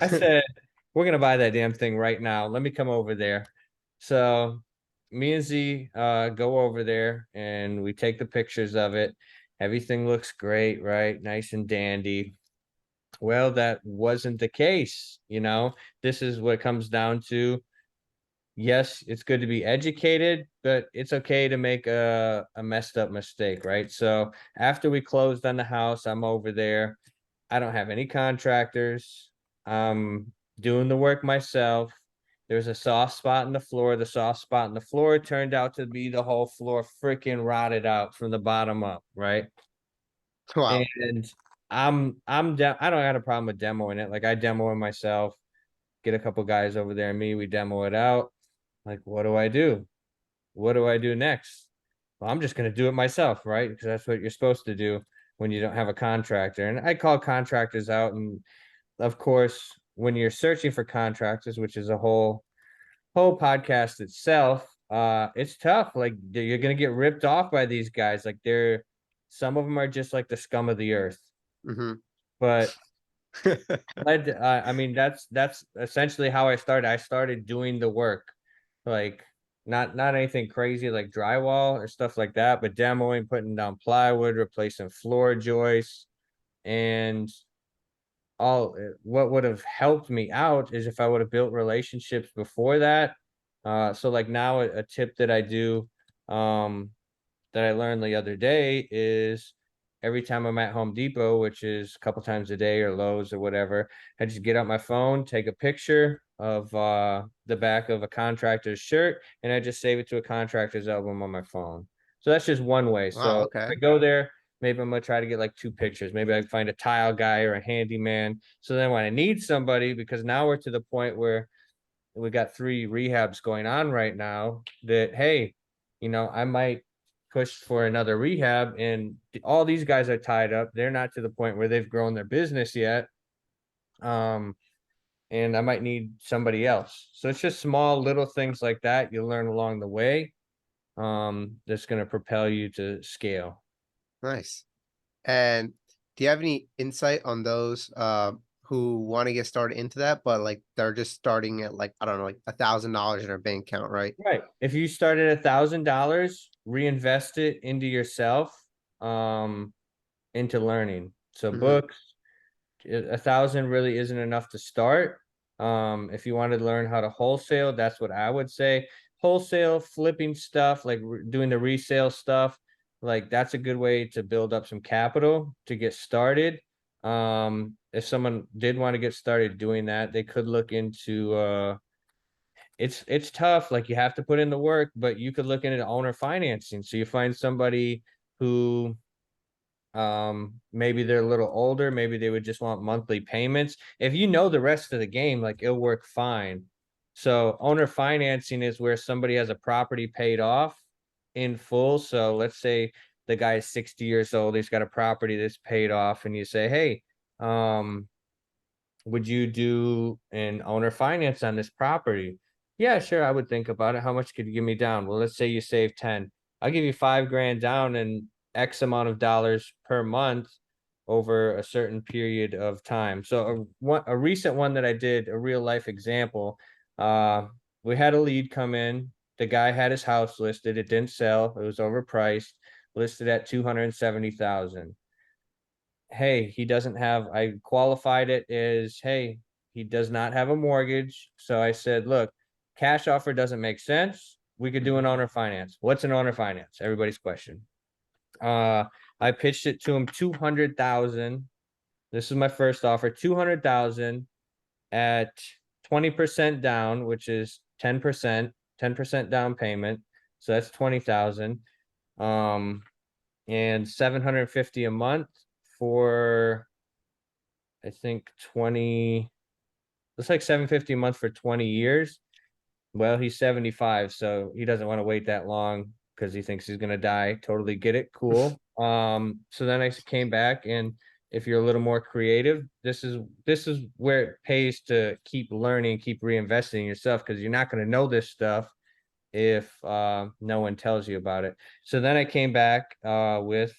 I said, we're gonna buy that damn thing right now. Let me come over there. So me and Z go over there and we take the pictures of it. Everything looks great, right? Nice and dandy. Well, that wasn't the case, you know. This is what it comes down to. Yes, it's good to be educated, but it's okay to make a messed up mistake, right? So after we closed on the house, I'm over there. I don't have any contractors. I'm doing the work myself. There's a soft spot in the floor. The soft spot in the floor turned out to be the whole floor freaking rotted out from the bottom up, right? Wow. And I don't have a problem with demoing it. Like I demo it myself, get a couple guys over there and me, we demo it out. Like, what do I do? What do I do next? Well, I'm just gonna do it myself, right? Because that's what you're supposed to do when you don't have a contractor. And I call contractors out, and of course, when you're searching for contractors, which is a whole podcast itself, it's tough. Like you're gonna get ripped off by these guys. Like some of them are just like the scum of the earth. Hmm. But I mean, that's essentially how I started. I started doing the work, like not anything crazy like drywall or stuff like that, but demoing, putting down plywood, replacing floor joists, and all. What would have helped me out is if I would have built relationships before that. So like now a tip that I do, that I learned the other day is every time I'm at Home Depot, which is a couple times a day or Lowe's or whatever, I just get out my phone, take a picture of the back of a contractor's shirt, and I just save it to a contractor's album on my phone. So that's just one way. Wow. So Okay. I go there, maybe I'm gonna try to get like 2 pictures. Maybe I can find a tile guy or a handyman. So then when I need somebody, because now we're to the point where we got 3 rehabs going on right now, that hey, you know, I might push for another rehab, and all these guys are tied up. They're not to the point where they've grown their business yet. And I might need somebody else. So it's just small little things like that you learn along the way. That's going to propel you to scale. Nice. And do you have any insight on those who want to get started into that, but like they're just starting at like, I don't know, like $1,000 in their bank account, right? Right. If you start at $1,000, reinvest it into yourself, into learning. So Mhm. books, 1,000 really isn't enough to start. If you wanted to learn how to wholesale, that's what I would say. Wholesale, flipping stuff, like doing the resale stuff, like that's a good way to build up some capital to get started. If someone did want to get started doing that, they could look into it's tough. Like you have to put in the work, but you could look into owner financing. So you find somebody who maybe they're a little older, maybe they would just want monthly payments. If you know the rest of the game, like it'll work fine. So owner financing is where somebody has a property paid off in full. So let's say the guy is 60 years old, he's got a property that's paid off, and you say, hey, would you do an owner finance on this property? Yeah, sure, I would think about it. How much could you give me down? Well, let's say you save 10. I'll give you 5 grand down and X amount of dollars per month over a certain period of time. So a recent one that I did, a real life example, we had a lead come in. The guy had his house listed. It didn't sell. It was overpriced, listed at 270,000. Hey, he doesn't have, I qualified it as, hey, he does not have a mortgage. So I said, look, cash offer doesn't make sense. We could do an owner finance. What's an owner finance? Everybody's question. I pitched it to him 200,000. This is my first offer, 200,000 at 20% down, which is 10% down payment. So that's 20,000. And 750 a month for, I think 20, looks like 750 a month for 20 years. Well, he's 75, so he doesn't want to wait that long because he thinks he's gonna die. Totally get it. Cool. So then I came back, and if you're a little more creative, this is where it pays to keep learning, keep reinvesting in yourself, because you're not going to know this stuff if no one tells you about it. So then I came back with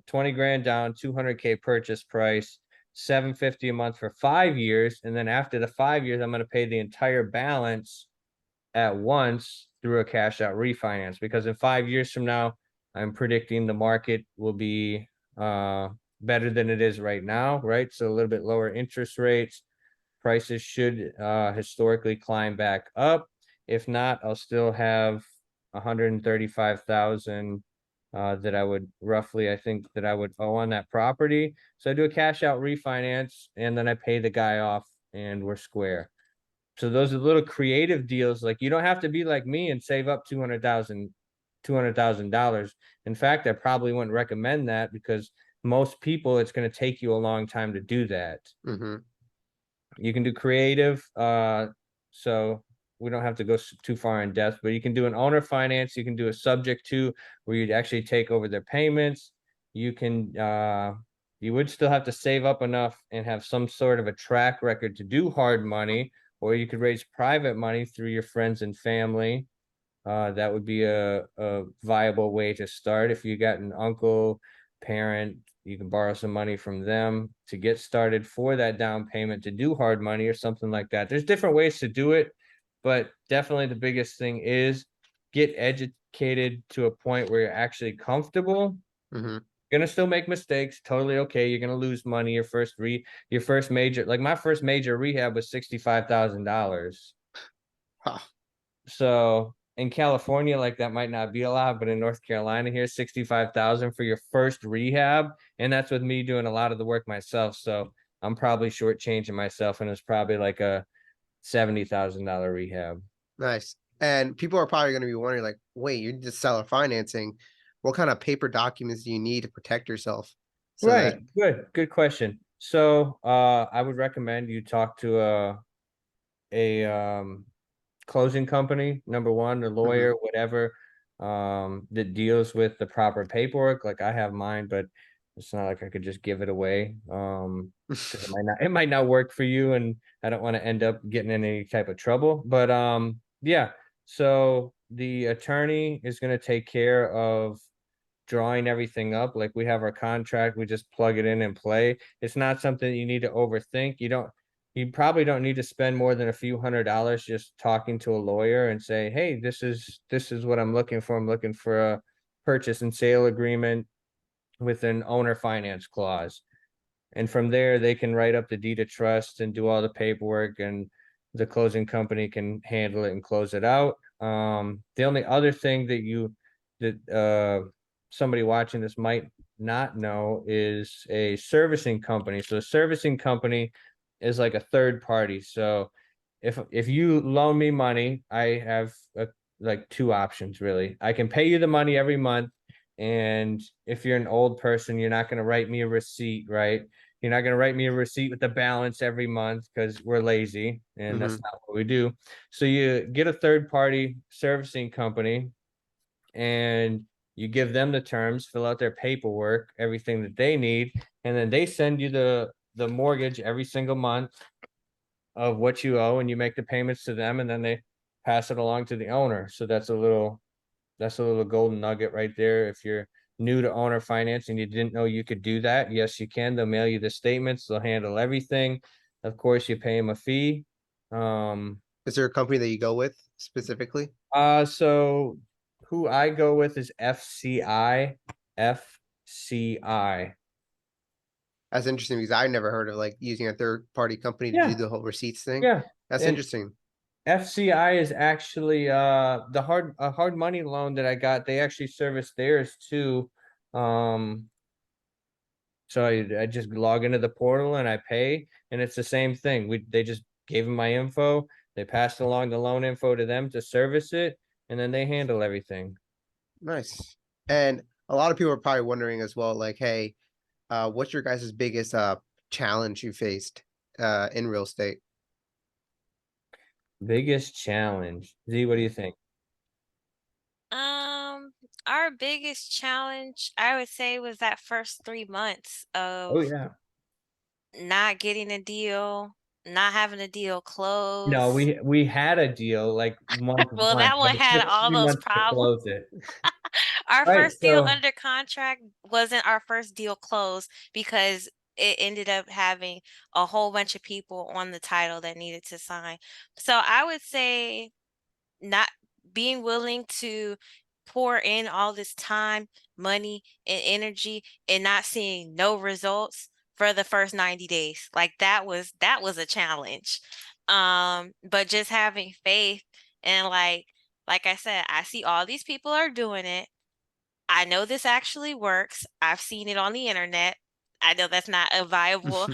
20 grand down, 200K purchase price, 750 a month for 5 years, and then after the 5 years, I'm going to pay the entire balance at once through a cash out refinance, because in 5 years from now, I'm predicting the market will be better than it is right now, right? So a little bit lower interest rates, prices should historically climb back up. If not, I'll still have 135,000 that I would roughly, I think that I would owe on that property. So I do a cash out refinance, and then I pay the guy off, and we're square. So those are little creative deals. Like, you don't have to be like me and save up $200,000. In fact, I probably wouldn't recommend that, because most people, it's going to take you a long time to do that. Mm-hmm. You can do creative, so we don't have to go too far in depth, but you can do an owner finance. You can do a subject to, where you'd actually take over their payments. You can you would still have to save up enough and have some sort of a track record to do hard money, or you could raise private money through your friends and family. That would be a viable way to start. If you got an uncle, parent, you can borrow some money from them to get started for that down payment to do hard money or something like that. There's different ways to do it, but definitely the biggest thing is get educated to a point where you're actually comfortable. Mm-hmm. You're gonna still make mistakes, totally okay. You're gonna lose money. Your first major, like my first major rehab was $65,000. Huh. So in California, like, that might not be a lot, but in North Carolina here, 65,000 for your first rehab, and that's with me doing a lot of the work myself. So I'm probably shortchanging myself, and it's probably like a $70,000 rehab. Nice. And people are probably going to be wondering, like, wait, you're just seller financing. What kind of paper documents do you need to protect yourself? So Right. Good question. So I would recommend you talk to a closing company, number one, a lawyer, whatever, that deals with the proper paperwork. Like, I have mine, but it's not like I could just give it away. 'Cause it might not work for you, and I don't want to end up getting in any type of trouble. But yeah. So the attorney is going to take care of drawing everything up. Like, we have our contract, we just plug it in and play. It's not something you need to overthink. You probably don't need to spend more than a few $100 just talking to a lawyer and say, hey, this is what I'm looking for. I'm looking for a purchase and sale agreement with an owner finance clause. And from there, they can write up the deed of trust and do all the paperwork, and the closing company can handle it and close it out. The only other thing that somebody watching this might not know is a servicing company. So a servicing company is like a third party. So if you loan me money, I have like two options, really. I can pay you the money every month, and if you're an old person, you're not going to write me a receipt, right? You're not going to write me a receipt with the balance every month, because we're lazy, and that's not what we do. So you get a third party servicing company, and you give them the terms, fill out their paperwork, everything that they need, and then they send you the mortgage every single month of what you owe, and you make the payments to them, and then they pass it along to the owner. So that's a little golden nugget right there. If you're new to owner finance and you didn't know you could do that, yes, you can. They'll mail you the statements, they'll handle everything. Of course, you pay them a fee. Is there a company that you go with specifically? So who I go with is FCI. That's interesting, because I never heard of like using a third party company to do the whole receipts thing. Yeah. That's interesting. FCI is actually the hard money loan that I got. They actually service theirs too. So I just log into the portal and I pay, and it's the same thing. They just gave them my info. They passed along the loan info to them to service it, and then they handle everything. Nice. And a lot of people are probably wondering as well, like, hey, what's your guys' biggest challenge you faced in real estate? Biggest challenge. Z, what do you think? Our biggest challenge, I would say, was that first 3 months Oh of yeah. not getting a deal, not having a deal No, close. we had a deal like month Well, one, that but one it had took all 3 those months to problems. close it. Our Right. first deal So under contract wasn't our first deal closed because it ended up having a whole bunch of people on the title that needed to sign. So I would say not being willing to pour in all this time, money, and energy and not seeing no results for the first 90 days. Like that was a challenge. But just having faith and like I said, I see all these people are doing it. I know this actually works. I've seen it on the internet. I know that's not a viable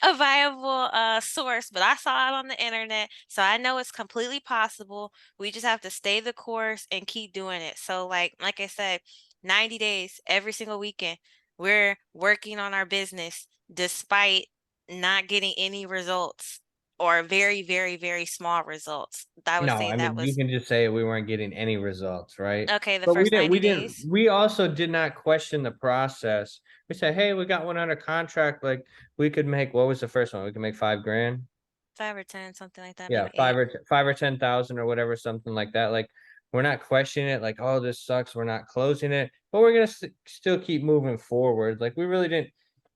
a viable source, but I saw it on the internet, so I know it's completely possible. We just have to stay the course and keep doing it. So like I said, 90 days every single weekend. We're working on our business despite not getting any results or very, very, very small results. I would no, say I that mean you was can just say we weren't getting any results, right? okay, the But first 90 days. we also did not question the process. We said, hey, we got one under contract. Like we could make, what was the first one? We could make 5 grand. 5 or 10, something like that, Yeah, maybe 8. 5 or 10 thousand or whatever, something like that. Like we're not questioning it, like, oh, this sucks, we're not closing it, but we're gonna still keep moving forward. Like we really didn't.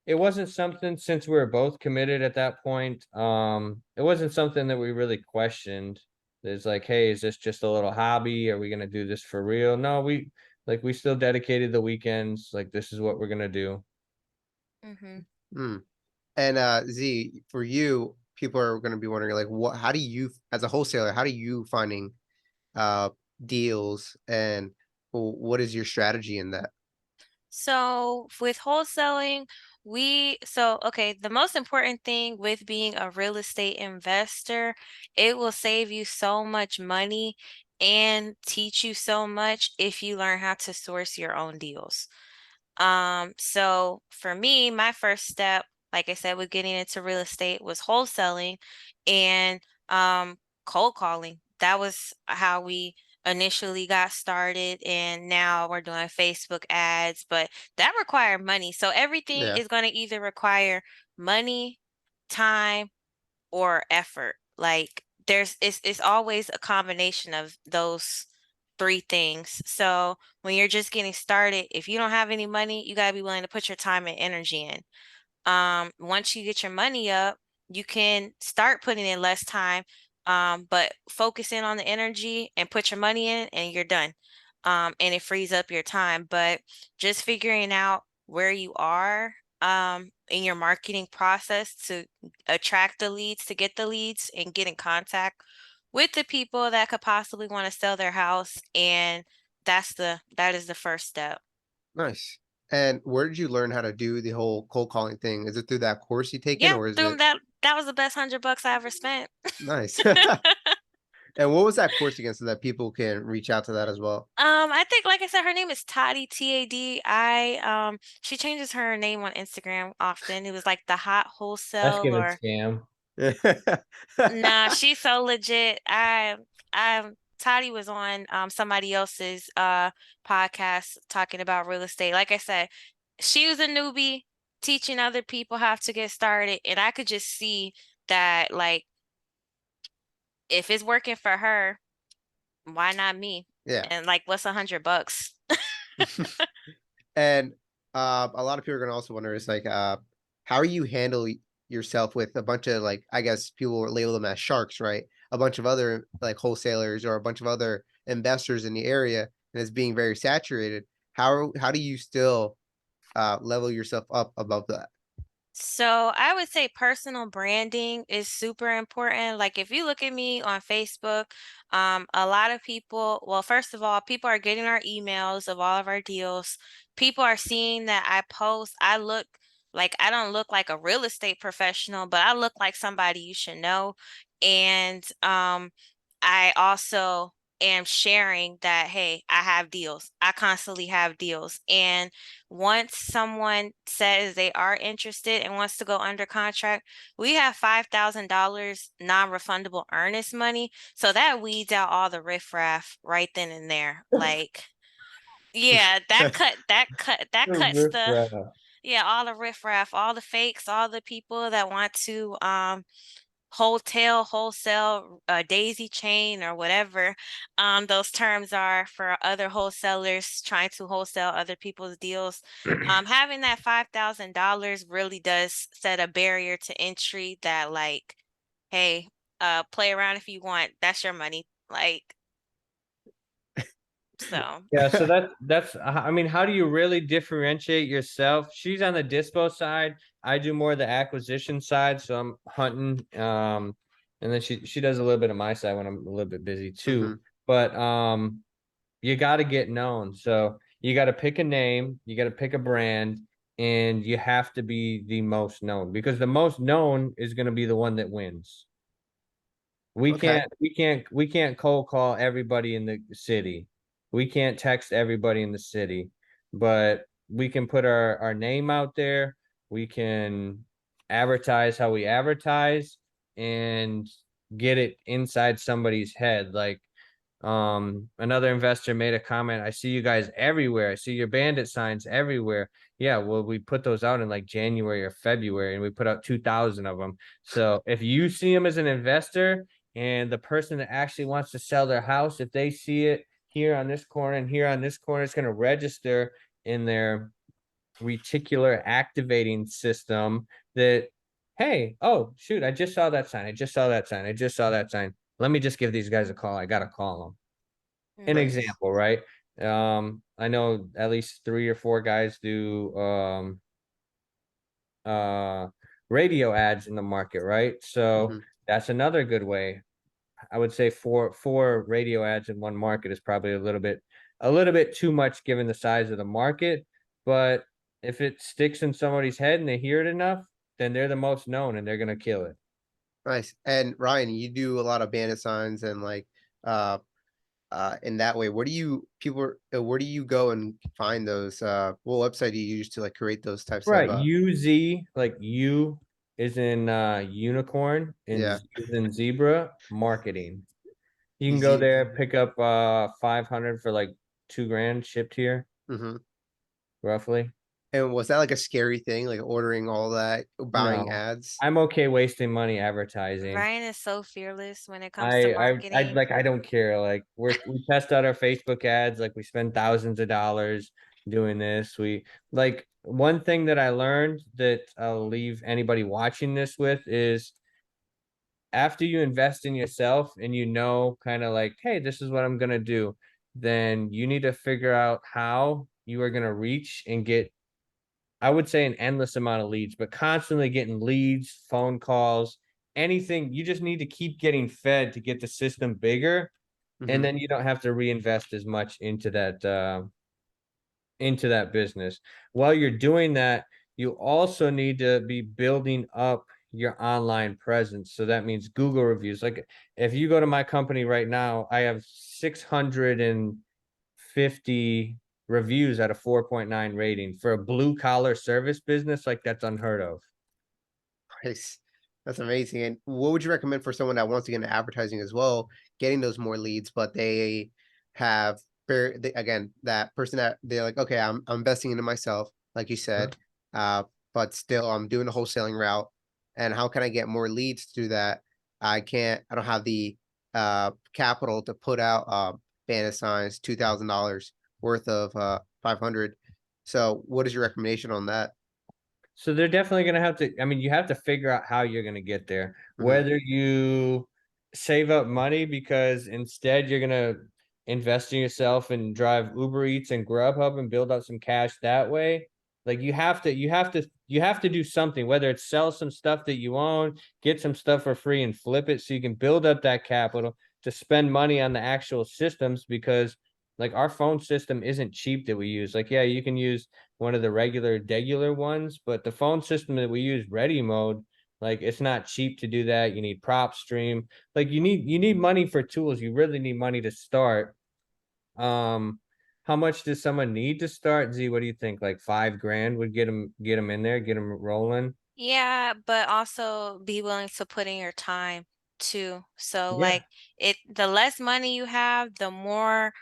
It wasn't something, since we were both committed at that point. It wasn't something that we really questioned. It's like, hey, is this just a little hobby? Are we gonna do this for real? No, we still dedicated the weekends. Like this is what we're gonna do. Mm-hmm. Hmm. And Z, for you, people are going to be wondering, like, what? How do you, as a wholesaler, how do you finding uh deals, and what is your strategy in that? So with wholesaling, okay, the most important thing with being a real estate investor, it will save you so much money and teach you so much if you learn how to source your own deals. So for me, my first step, like I said, with getting into real estate was wholesaling and cold calling. That was how we initially got started, and now we're doing Facebook ads, but that required money. So everything Yeah. is going to either require money, time, or effort. Like it's always a combination of those three things. So when you're just getting started, if you don't have any money, you got to be willing to put your time and energy in. Once you get your money up, you can start putting in less time, but focus in on the energy and put your money in, and you're done. And it frees up your time. But just figuring out where you are in your marketing process to attract the leads, to get the leads, and get in contact with the people that could possibly want to sell their house, and that is the first step. Nice. And where did you learn how to do the whole cold calling thing? Is it through that course you taken, Yeah, or is through it that was the best $100 I ever spent. nice? And what was that course again, so that people can reach out to that as well? I think, like I said, her name is Toddy, Tadi. She changes her name on Instagram often. It was like the hot Let's wholesale give it or scam. nah, she's so legit. Toddy was on somebody else's podcast talking about real estate. Like I said, she was a newbie teaching other people how to get started, and I could just see that like if it's working for her, why not me? Yeah. And like, what's $100? And a lot of people are gonna also wonder is like, how are you handle yourself with a bunch of, like, I guess people will label them as sharks, right? A bunch of other like wholesalers or a bunch of other investors in the area, and it's being very saturated. How do you still level yourself up above that? So I would say personal branding is super important. Like if you look at me on Facebook, a lot of people, well, first of all, people are getting our emails of all of our deals. People are seeing that I post. I don't look like a real estate professional, but I look like somebody you should know. And I also am sharing that, hey, I have deals. I constantly have deals. And once someone says they are interested and wants to go under contract, we have $5,000 non-refundable earnest money. So that weeds out all the riffraff right then and there. Like Yeah, that cuts the, Riffraff. yeah, all the riffraff, all the fakes, all the people that want to wholesale, daisy chain or whatever those terms are for other wholesalers trying to wholesale other people's deals. Having that $5,000 really does set a barrier to entry that like, hey, play around if you want. That's your money. Like, so Yeah, so that's I mean, how do you really differentiate yourself? She's on the dispo side. I do more of the acquisition side, so I'm hunting. And then she does a little bit of my side when I'm a little bit busy too. Mhm. But you got to get known. So you got to pick a name, you got to pick a brand, and you have to be the most known because the most known is going to be the one that wins. Okay. We can't cold call everybody in the city. We can't text everybody in the city, but we can put our name out there. We can advertise how we advertise and get it inside somebody's head. Like another investor made a comment, I see you guys everywhere. I see your bandit signs everywhere. Yeah, well, we put those out in like January or February and we put out 2,000 of them. So if you see them as an investor and the person that actually wants to sell their house, if they see it here on this corner and here on this corner, it's going to register in their reticular activating system that, hey, oh shoot, I just saw that sign. I just saw that sign. I just saw that sign. Let me just give these guys a call. I got to call them. An Nice. example, right? I know at least 3 or 4 guys do uh radio ads in the market, right? So Mhm. that's another good way. I would say four radio ads in one market is probably a little bit too much given the size of the market, but if it sticks in somebody's head and they hear it enough, then they're the most known and they're gonna kill it. Nice. And Ryan, you do a lot of bandit signs and like uh in that way. Where do you where do you go and find those what website do you use to like create those types of Right. UZ, like U is in unicorn and yeah, Z is in zebra marketing. You can go easy. there, pick up 500 for like 2 grand shipped here, Mhm. roughly. And was that like a scary thing, like ordering all that, buying No. ads? I'm okay wasting money advertising. Ryan is so fearless when it comes to I marketing. like I don't care. Like we test out our Facebook ads, like we spend thousands of dollars doing this. We like one thing that I learned that I'll leave anybody watching this with is after you invest in yourself and you know kind of like, hey, this is what I'm gonna do, then you need to figure out how you are gonna reach and get, I would say, an endless amount of leads, but constantly getting leads, phone calls, anything. You just need to keep getting fed to get the system bigger, and Mhm. then you don't have to reinvest as much into that business. While you're doing that, you also need to be building up your online presence. So that means Google reviews. Like if you go to my company right now, I have 650 reviews at a 4.9 rating for a blue collar service business. Like that's unheard of. Nice. That's amazing. And what would you recommend for someone that wants to get into advertising as well, getting those more leads, but they have very again that person that they're like, okay, I'm investing into myself, like you said, uh, but still I'm doing the wholesaling route. And how can I get more leads to do that? I don't have the capital to put out banner signs, $2,000 worth of 500. So what is your recommendation on that? So they're definitely going to have to, I mean, you have to figure out how you're going to get there. Hmm. Whether you save up money because instead you're going to invest in yourself and drive Uber Eats and Grubhub and build up some cash that way. Like you have to do something, whether it's sell some stuff that you own, get some stuff for free and flip it so you can build up that capital to spend money on the actual systems because like our phone system isn't cheap that we use. Like, yeah, you can use one of the regular ones, but the phone system that we use, Ready Mode, like it's not cheap to do that. You need prop stream. Like you need money for tools. You really need money to start. Um, how much does someone need to start? Z, what do you think? Like 5 grand would get them in there, get them rolling. Yeah, but also be willing to put in your time too. So Yeah. like the less money you have, the more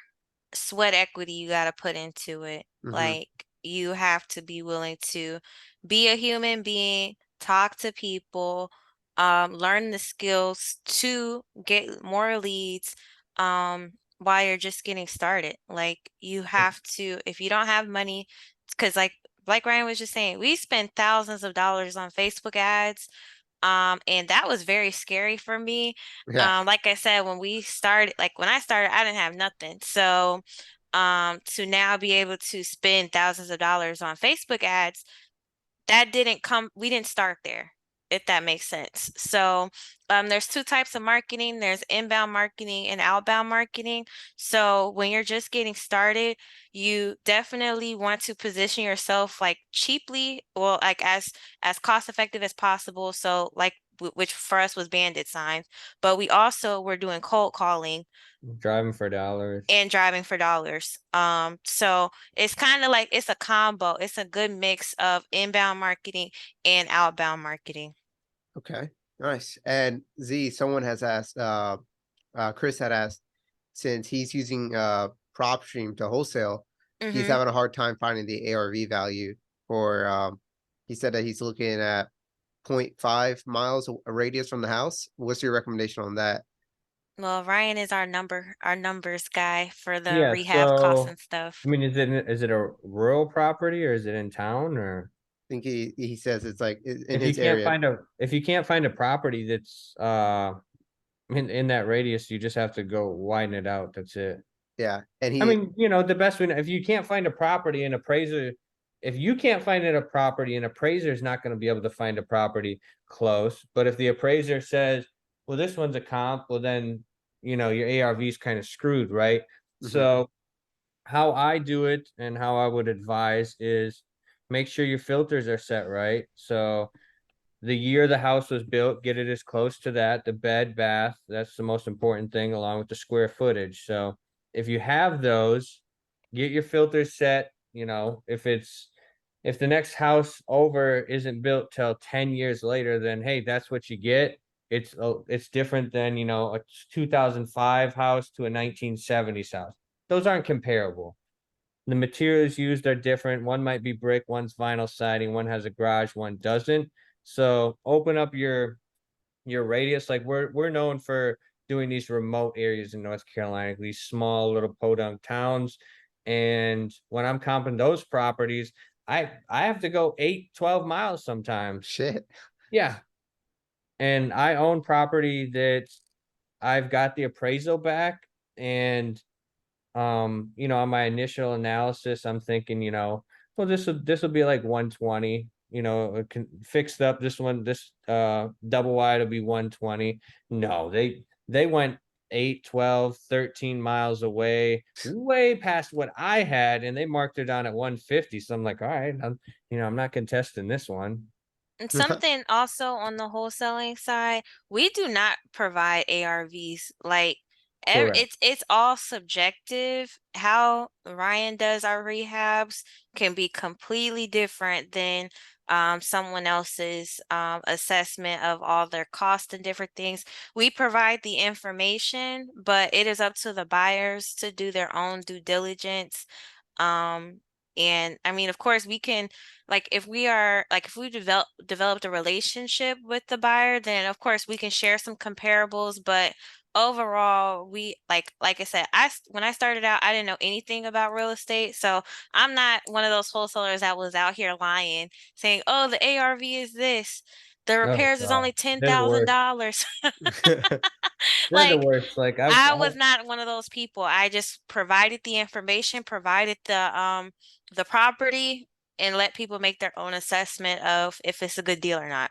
sweat equity you got to put into it. Mhm. Like you have to be willing to be a human being, talk to people, learn the skills to get more leads while you're just getting started. Like you have to, if you don't have money, because like Ryan was just saying, we spend thousands of dollars on Facebook ads. And that was very scary for me. Yeah. Like I said, when I started, I didn't have nothing. So, to now be able to spend thousands of dollars on Facebook ads, we didn't start there, if that makes sense. So, there's two types of marketing. There's inbound marketing and outbound marketing. So when you're just getting started, you definitely want to position yourself like cheaply, well, like as cost effective as possible. So like which for us was bandit signs, but we also were doing cold calling Driving for dollars. and driving for dollars. So it's kind of like it's a combo. It's a good mix of inbound marketing and outbound marketing. Okay. Nice. And Z, someone has asked, Chris had asked, since he's using prop stream to wholesale, he's Mm-hmm. having a hard time finding the ARV value for he said that he's looking at 0.5 miles a radius from the house. What's your recommendation on that? Well, Ryan is our numbers guy for the Yeah, rehab costs so and stuff. I mean, is it a rural property or is it in town? Or I think he says it's like in if you his can't area. find a property that's in that radius, you just have to go widen it out. That's it. Yeah. And I he mean, the best way, if you can't find a property, an appraiser, if you can't find it a property, an appraiser is not going to be able to find a property close. But if the appraiser says, well, this one's a comp, well, then, your ARV is kind of screwed, right? Mhm. So how I do it and how I would advise is make sure your filters are set right. So the year the house was built, get it as close to that, the bed, bath, that's the most important thing, along with the square footage. So if you have those, get your filters set. If the next house over isn't built till 10 years later, then hey, that's what you get. It's different than, a 2005 house to a 1970s house. Those aren't comparable. The materials used are different. One might be brick, one's vinyl siding, one has a garage, one doesn't. So open up your radius. Like we're known for doing these remote areas in North Carolina, these small little podunk towns. And when I'm comping those properties, I have to go 8-12 miles sometimes. Shit. Yeah. And I own property that I've got the appraisal back, and on my initial analysis, I'm thinking, well, this will be like 120, fixed up. This double wide will be 120. No, they went 8, 12, 13 miles away, way past what I had, and they marked it down at 150. So I'm like, all right, I'm not contesting this one. And something also on the wholesaling side, we do not provide ARVs. Like Correct. it's all subjective. How Ryan does our rehabs can be completely different than someone else's assessment of all their costs and different things. We provide the information, but it is up to the buyers to do their own due diligence. Um, and I mean, of course, we can if we developed a relationship with the buyer, then of course we can share some comparables. But overall, we like I said, when I started out, I didn't know anything about real estate, so I'm not one of those wholesalers that was out here lying, saying, "Oh, the ARV is this, the Oh repairs is God, only ten they're the thousand worst. dollars." They're the Like worst. Like I was not one of those people. I just provided the information, provided the property, and let people make their own assessment of if it's a good deal or not.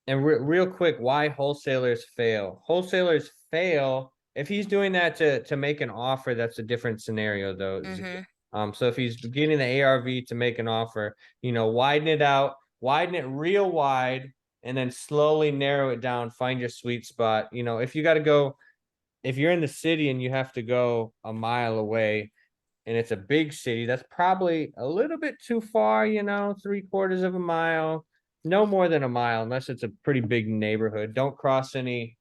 And real quick, why wholesalers fail? Wholesalers fail if he's doing that to make an offer. That's a different scenario, though. Mm-hmm. So if he's getting the ARV to make an offer, widen it out, widen it real wide, and then slowly narrow it down. Find your sweet spot. If you're in the city and you have to go a mile away, and it's a big city, that's probably a little bit too far, 3/4 of a mile, no more than a mile, unless it's a pretty big neighborhood. Don't cross any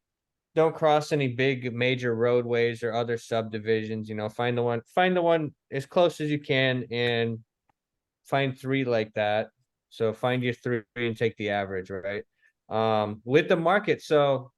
don't cross any big major roadways or other subdivisions. You know, find the one as close as you can, and find 3 like that. So find your 3 and take the average, right? With the market. So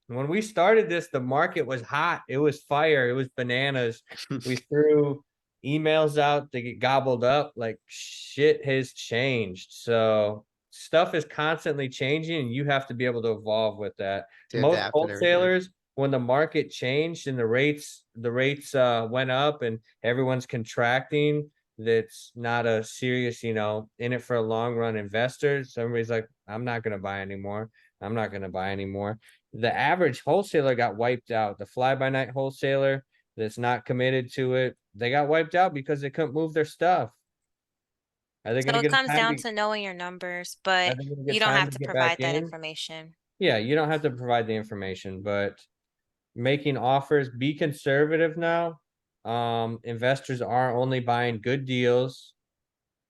when we started this, the market was hot. It was fire. It was bananas. We threw emails out to get gobbled up. Like, shit has changed. So stuff is constantly changing, and you have to be able to evolve with that. To Most adapt and everything. wholesalers, when the market changed and the rates went up and everyone's contracting, that's not a serious, you know, in it for a long run investor. Somebody's like, I'm not gonna buy anymore. I'm not gonna buy anymore. The average wholesaler got wiped out. The fly-by-night wholesaler that's not committed to it, they got wiped out because they couldn't move their stuff. Are they So gonna it get a comes time down to to knowing your numbers, are but they gonna you get don't time have to to get back provide that in? information. Yeah, you don't have to provide the information, but making offers, be conservative now. Investors are only buying good deals.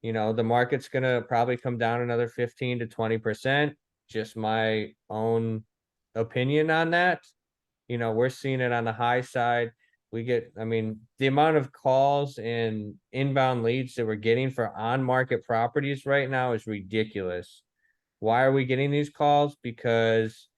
You know, the market's gonna probably come down another 15 to 20%. Just my own opinion on that. You know, we're seeing it on the high side. I mean, the amount of calls and inbound leads that we're getting for on-market properties right now is ridiculous. Why are we getting these calls? Because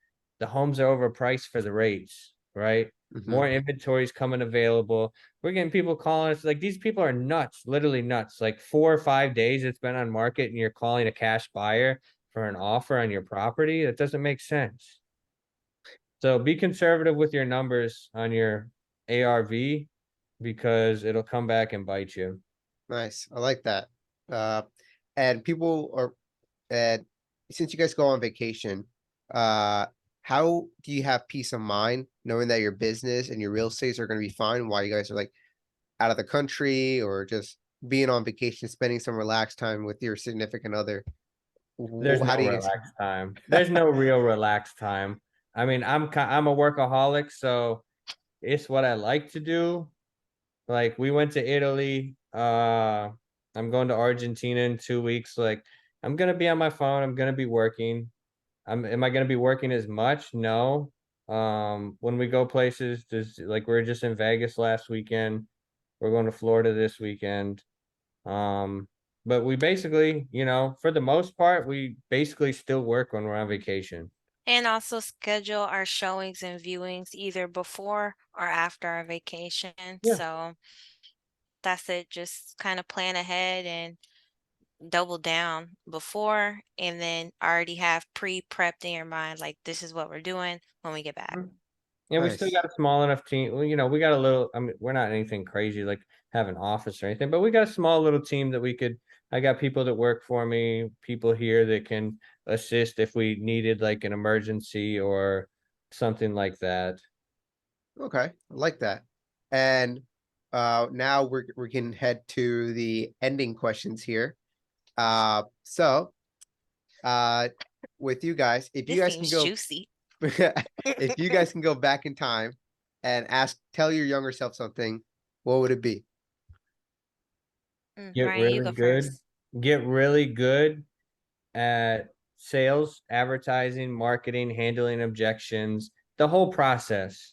the homes are overpriced for the rates, right? Mhm. More inventory is coming available. We're getting people calling us like, these people are nuts, literally nuts. Like 4 or 5 days it's been on market and you're calling a cash buyer for an offer on your property. That doesn't make sense. So be conservative with your numbers on your ARV, because it'll come back and bite you. Nice. I like that. Uh, and people are, and since you guys go on vacation, how do you have peace of mind knowing that your business and your real estates are going to be fine while you guys are like out of the country or just being on vacation, spending some relaxed time with your significant other? There's How no do you guys? relaxed time. There's no real relaxed time. I mean, I'm a workaholic, so it's what I like to do. Like, we went to Italy. I'm going to Argentina in 2 weeks. Like, I'm gonna be on my phone. I'm gonna be working. Am I gonna be working as much? No. When we go places, just like we're just in Vegas last weekend. We're going to Florida this weekend. Um, but we basically, you know, for the most part, we basically still work when we're on vacation. And also schedule our showings and viewings either before or after our vacation. Yeah. So that's it. Just kind of plan ahead and double down before, and then already have pre-prepped in your mind, like this is what we're doing when we get back. Mhm. Yeah, we still Nice. got a small enough team. Well, you know, we got a little, I mean, we're not anything crazy like have an office or anything, but we got a small little team that I got people that work for me, people here that can assist if we needed like an emergency or something like that. Okay, I like that. And now we can head to the ending questions here. So with you guys, if you This guys can seems go juicy. if you guys can go back in time and tell your younger self something, what would it be? Get Ryan, you really go good. first. Get really good at sales, advertising, marketing, handling objections, the whole process,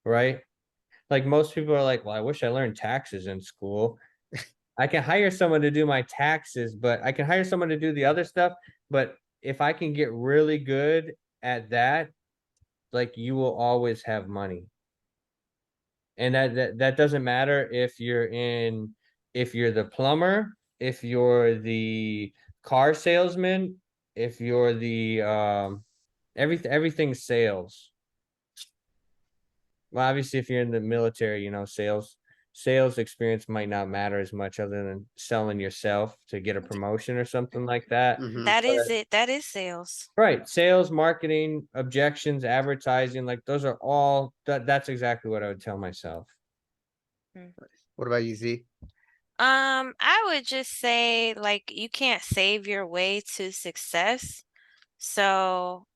right? Like, most people are like, well, I wish I learned taxes in school. I can hire someone to do my taxes, but I can hire someone to do the other stuff. But if I can get really good at that, like, you will always have money. And that doesn't matter if you're the plumber, if you're the car salesman, if you're the everything's sales. Well, obviously, if you're in the military, you know, sales experience might not matter as much other than selling yourself to get a promotion or something like that. Mhm. That is But it. That is sales. right, sales, marketing, objections, advertising, like those are all that's exactly what I would tell myself. What about you, Z? I would just say, like, you can't save your way to success. So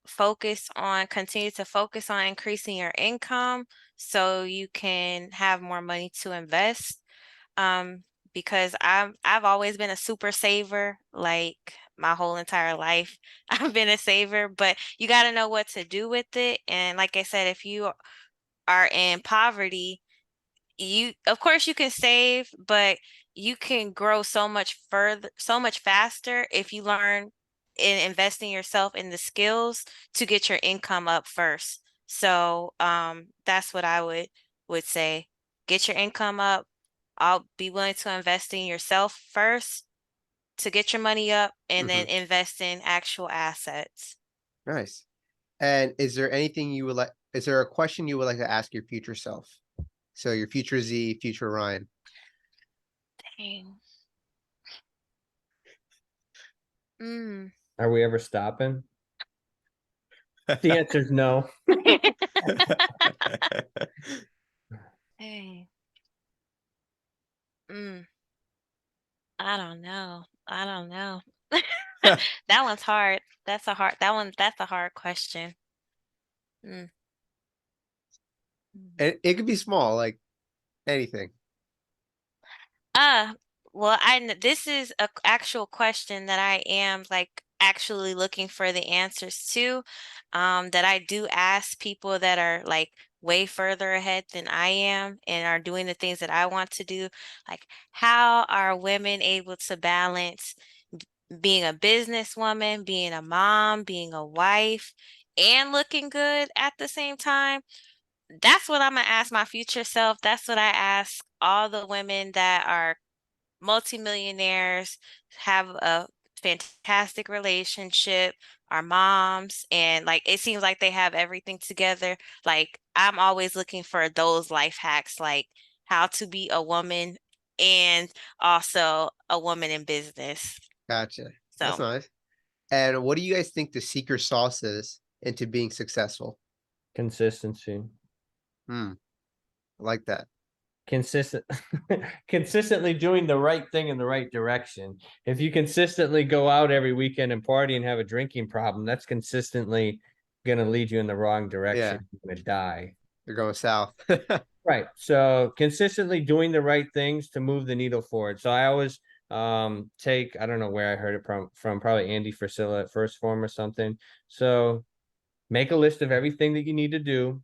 continue to focus on increasing your income so you can have more money to invest. Um, because I've always been a super saver. Like, my whole entire life. I've been a saver, but you got to know what to do with it. And like I said, if you are in poverty, you of course you can save, but you can grow so much further, so much faster if you learn in investing yourself in the skills to get your income up first. So that's what I would say. Get your income up. I'll be willing to invest in yourself first to get your money up and then invest in actual assets. Nice. And is there anything you would like, is there a question you would like to ask your future self? So your future Z, future Ryan. Dang. Mm. Are we ever stopping? The answer is no. Hey. I don't know. I don't know. That one's hard. That's a hard question. Mm. It could be small, like anything. Uh, well, this is a actual question that I am like actually looking for the answers to, that I do ask people that are like way further ahead than I am and are doing the things that I want to do. Like, how are women able to balance being a businesswoman, being a mom, being a wife, and looking good at the same time? That's what I'm gonna ask my future self. That's what I ask all the women that are multimillionaires, have a fantastic relationship, are moms, and like it seems like they have everything together. Like I'm always looking for those life hacks, like how to be a woman and also a woman in business. Gotcha. That's So nice. And what do you guys think the secret sauce is into being successful? Consistency. I like that. Consistently doing the right thing in the right direction. If you consistently go out every weekend and party and have a drinking problem, that's consistently going to lead you in the wrong direction. Yeah. You're going to die. They're going south. Right. So consistently doing the right things to move the needle forward. So I always take, I don't know where I heard it from probably Andy Frisilla at First Form or something. So make a list of everything that you need to do.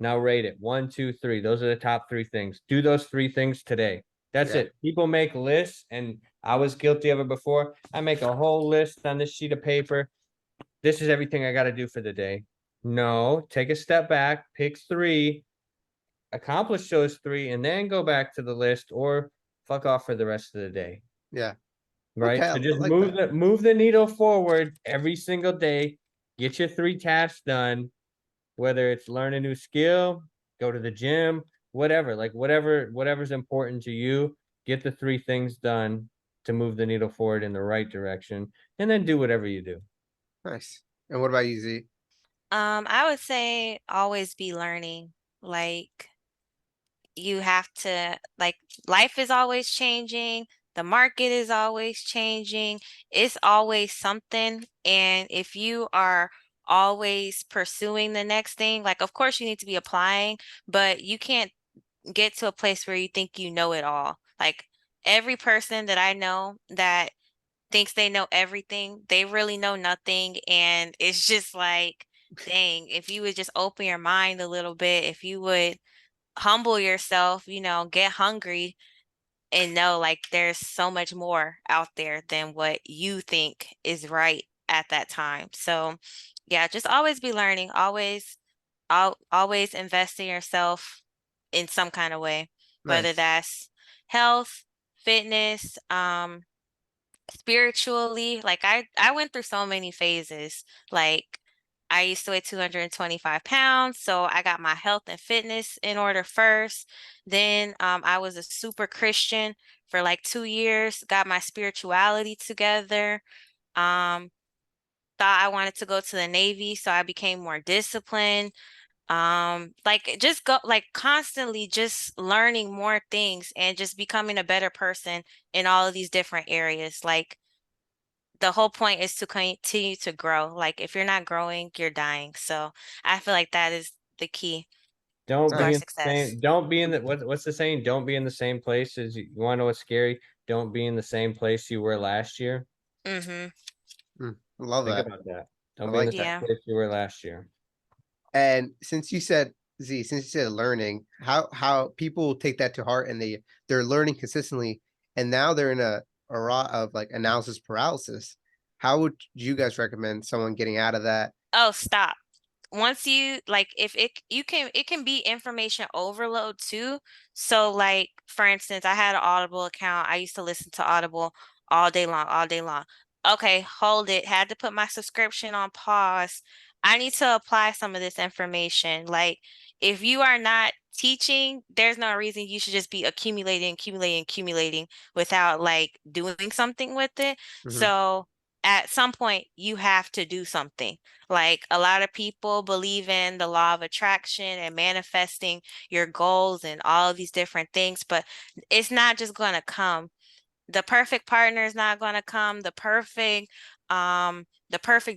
Now rate it 1, 2, 3. Those are the top 3 things. Do those 3 things today. That's Yeah. it. People make lists, and I was guilty of it before. I make a whole list on this sheet of paper. This is everything I got to do for the day. No, take a step back, pick 3, accomplish those 3, and then go back to the list or fuck off for the rest of the day. Yeah. Right. Okay, So I just like move the needle forward every single day. Get your 3 tasks done. Whether it's learn a new skill, go to the gym, whatever, like whatever's important to you, get the 3 things done to move the needle forward in the right direction, and then do whatever you do. Nice. And what about you, Z? I would say always be learning. Like you have to, like, life is always changing, the market is always changing, it's always something. And if you are always pursuing the next thing, like of course you need to be applying, but you can't get to a place where you think you know it all. Like every person that I know that thinks they know everything, they really know nothing. And it's just like, dang, if you would just open your mind a little bit, if you would humble yourself, get hungry and know like there's so much more out there than what you think is right at that time. So yeah, just always be learning, always invest in yourself in some kind of way, whether Nice. that's health, fitness, spiritually. Like I went through so many phases. Like I used to weigh 225 pounds, so I got my health and fitness in order first. Then I was a super Christian for like 2 years, got my spirituality together. Um, thought I wanted to go to the Navy, so I became more disciplined. Like just go like constantly just learning more things and just becoming a better person in all of these different areas. Like the whole point is to continue to grow. Like if you're not growing, you're dying. So I feel like that is the key Don't to be our in Nice. the success. same, don't be in the what's the saying? Don't be in the same place as you want to know what's scary? Don't be in the same place you were last year. Mm-hmm. Love Think that. about that. I Don't be in like the that. same Yeah. place you were last year. And since you said since you said learning, how people take that to heart and they're learning consistently, and now they're in a rot of like analysis paralysis. How would you guys recommend someone getting out of that? Oh, stop. Once you like, if it can be information overload too. So like, for instance, I had an Audible account. I used to listen to Audible all day long, all day long. Okay, hold it. Had to put my subscription on pause. I need to apply some of this information. Like, if you are not teaching, there's no reason you should just be accumulating without like doing something with it. Mhm. So at some point you have to do something. Like, a lot of people believe in the law of attraction and manifesting your goals and all of these different things, but it's not just going to come. The perfect partner is not going to come. The perfect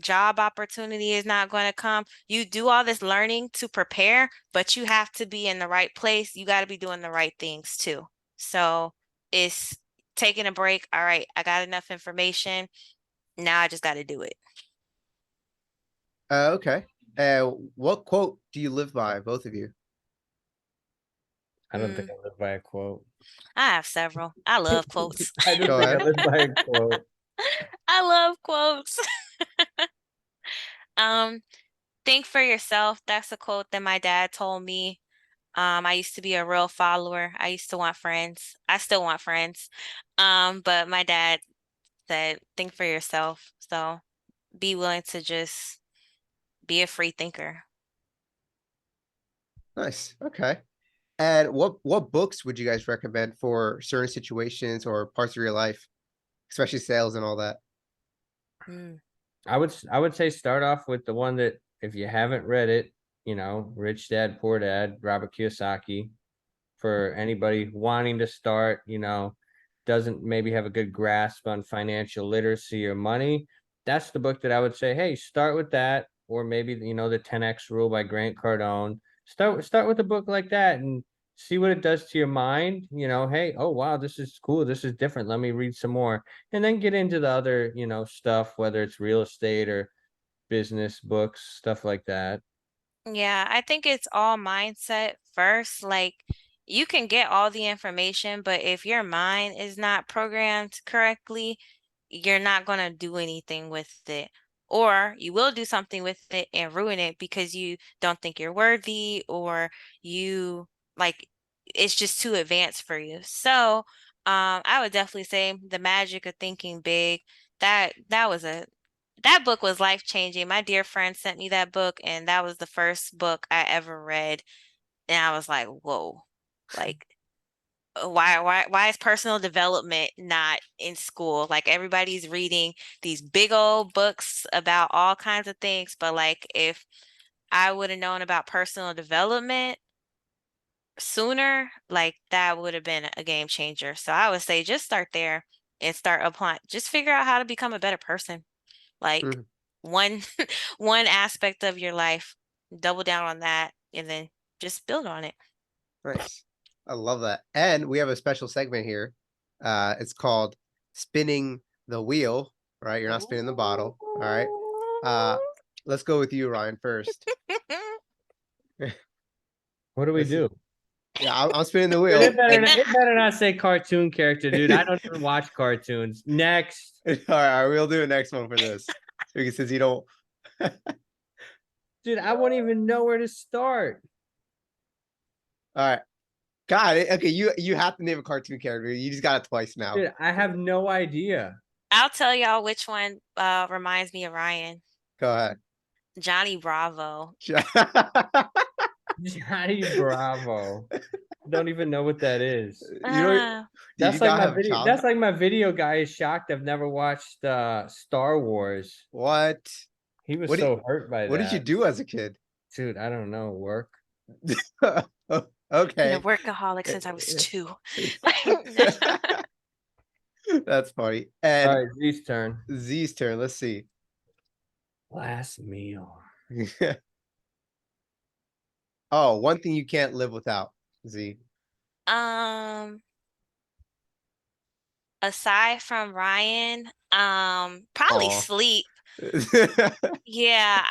job opportunity is not going to come. You do all this learning to prepare, but you have to be in the right place. You got to be doing the right things too. So it's taking a break. All right, I got enough information. Now I just got to do it. Okay. What quote do you live by, both of you? I don't think I live by a quote. I have several. I love quotes. I don't Go think I ahead. live by a quote. I love quotes. Um, think for yourself. That's a quote that my dad told me. I used to be a real follower. I used to want friends. I still want friends. But my dad said, think for yourself. So be willing to just be a free thinker. Nice. Okay. And what books would you guys recommend for certain situations or parts of your life, especially sales and all that? Mm. I would say start off with the one that if you haven't read it, Rich Dad Poor Dad, Robert Kiyosaki. For anybody wanting to start, doesn't maybe have a good grasp on financial literacy or money, that's the book that I would say, hey, start with that. Or maybe, the 10X Rule by Grant Cardone. Start with a book like that and see what it does to your mind. Hey, oh wow, this is cool, this is different, let me read some more, and then get into the other, stuff, whether it's real estate or business books, stuff like that. Yeah, I think it's all mindset first. Like, you can get all the information, but if your mind is not programmed correctly, you're not going to do anything with it. Or you will do something with it and ruin it because you don't think you're worthy, or you like it's just too advanced for you. So, I would definitely say The Magic of Thinking Big. That book was life changing. My dear friend sent me that book, and that was the first book I ever read. And I was like, whoa, like, why is personal development not in school? Like, everybody's reading these big old books about all kinds of things, but like, if I would have known about personal development sooner, like, that would have been a game changer. So I would say just start there and start applying. Just figure out how to become a better person. Like, Mhm. one one aspect of your life, double down on that, and then just build on it. Nice. I love that. And we have a special segment here. It's called Spinning the Wheel, right? You're not spinning the bottle. All right. Uh, let's go with you, Ryan, first. What do we Let's see. do? Yeah, I'm spinning the Dude, wheel. it better not say cartoon character, dude. I don't even watch cartoons. Next. All right, we'll do a next one for this. Because since you don't. Dude, I won't even know where to start. All right. God, okay, you have to name a cartoon character. You just got it twice now. Dude, I have no idea. I'll tell y'all which one reminds me of Ryan. Go ahead. Johnny Bravo. Johnny Bravo. Don't even know what that is. You don't. Uh, Did you That's like not my have a video. child? That's like my video guy is shocked I've never watched Star Wars. What? He was What did so hurt by What did you that. do as a kid? Dude, I don't know. Work. been a Okay. workaholic since I was 2. That's funny. All And right, Z's turn. Z's turn. Let's see. Last meal. Oh, one thing you can't live without, Z. Um, Aside from Ryan, probably Aw. sleep. Yeah,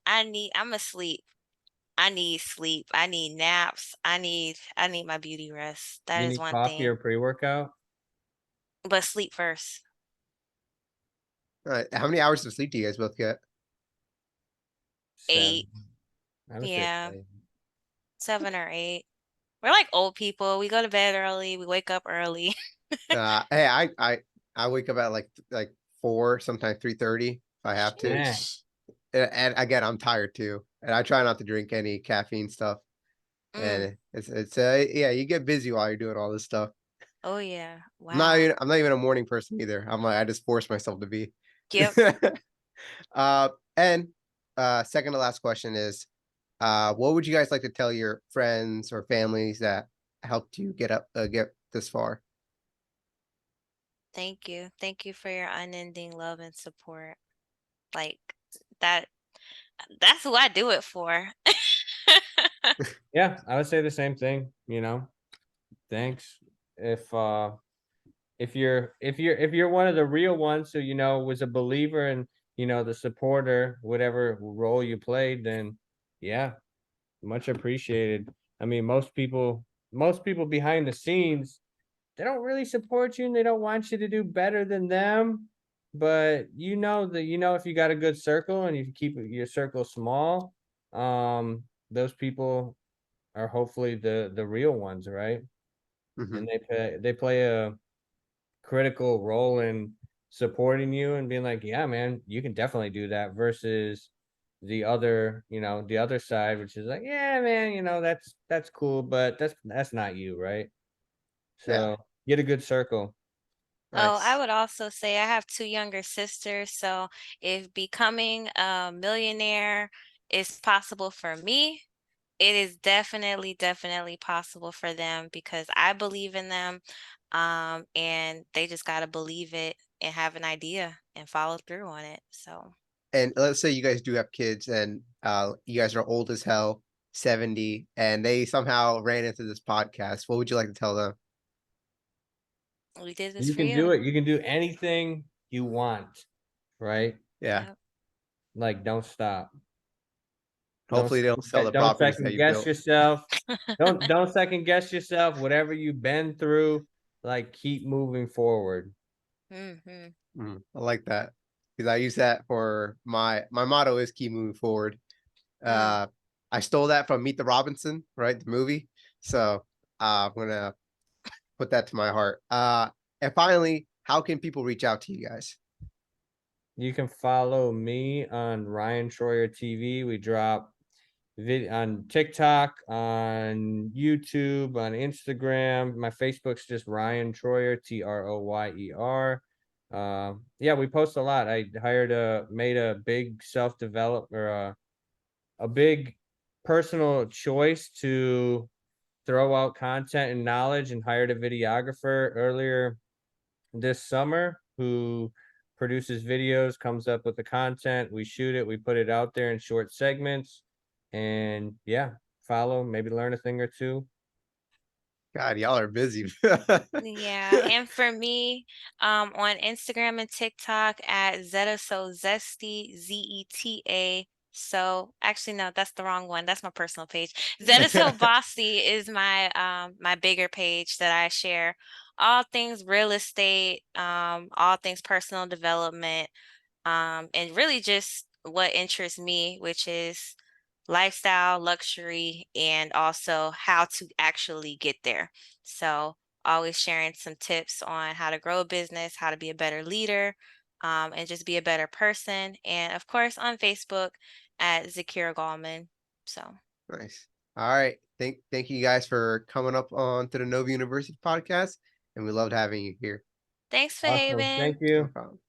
I'm asleep. I need sleep. I need naps. I need my beauty rest. That You is need one coffee or thing. pre-workout? But sleep first. How many hours of sleep do you guys both get? 7. 8. I would say Yeah, 7. 7 or 8. We're like old people. We go to bed early. We wake up early. Hey, I wake up at like 4, sometimes 3:30 if I have to. Man. Jeez. And again, I'm tired too, and I try not to drink any caffeine stuff. Mm. And it's yeah, you get busy while you're doing all this stuff. Oh yeah. I'm Wow. not even a morning person either. I'm like I just force myself to be. Yep. And second to last question is, what would you guys like to tell your friends or families that helped you get this far? Thank you. Thank you for your unending love and support. Like that that's who I do it for. Yeah, I would say the same thing, you know. Thanks. If you're one of the real ones who, was a believer and, the supporter, whatever role you played, then yeah, much appreciated. I mean, most people behind the scenes, they don't really support you and they don't want you to do better than them. But if you got a good circle and if you keep your circle small, those people are hopefully the real ones, right? Mhm. And they play a critical role in supporting you and being like, yeah, man, you can definitely do that versus the other side, which is like, yeah, man, that's cool, but that's not you, right? Yeah, So get a good circle. Oh, I nice. would also say I have 2 younger sisters, so if becoming a millionaire is possible for me, it is definitely, definitely possible for them because I believe in them. And they just gotta believe it and have an idea and follow through on it. So And let's say you guys do have kids and you guys are old as hell, 70, and they somehow ran into this podcast. What would you like to tell them? we did this You for can do you. it. You can do anything you want, right? Yeah. Yep. Like, don't stop. Don't Hopefully they don't sell the don't properties that second you guess built. yourself. Don't second guess yourself. Whatever you've been through, like, keep moving forward. Hmm. I like that because I use that for my motto is keep moving forward. Mm. I stole that from Meet the Robinson, right? The movie. So I'm gonna put that to my heart. And finally, how can people reach out to you guys? You can follow me on Ryan Troyer TV. We drop on TikTok, on YouTube, on Instagram. My Facebook's just Ryan Troyer, Troyer. Yeah, we post a lot. I made a big self-develop or a big personal choice to throw out content and knowledge and hired a videographer earlier this summer who produces videos, comes up with the content. We shoot it, we put it out there in short segments, and yeah, follow, maybe learn a thing or two. God, y'all are busy. Yeah, and for me, on Instagram and TikTok at Zeta So Zesty, Zeta. So actually, no, that's the wrong one. That's my personal page. Zeta So Bossy is my bigger page that I share all things real estate, all things personal development, and really just what interests me, which is lifestyle, luxury, and also how to actually get there. So, always sharing some tips on how to grow a business, how to be a better leader, and just be a better person. And of course, on Facebook at Zaakira Gallman. So, Nice. All right. Thank you guys for coming up on to the Nova University podcast, and we loved having you here. thanks for Awesome. having. Thank No you. problem.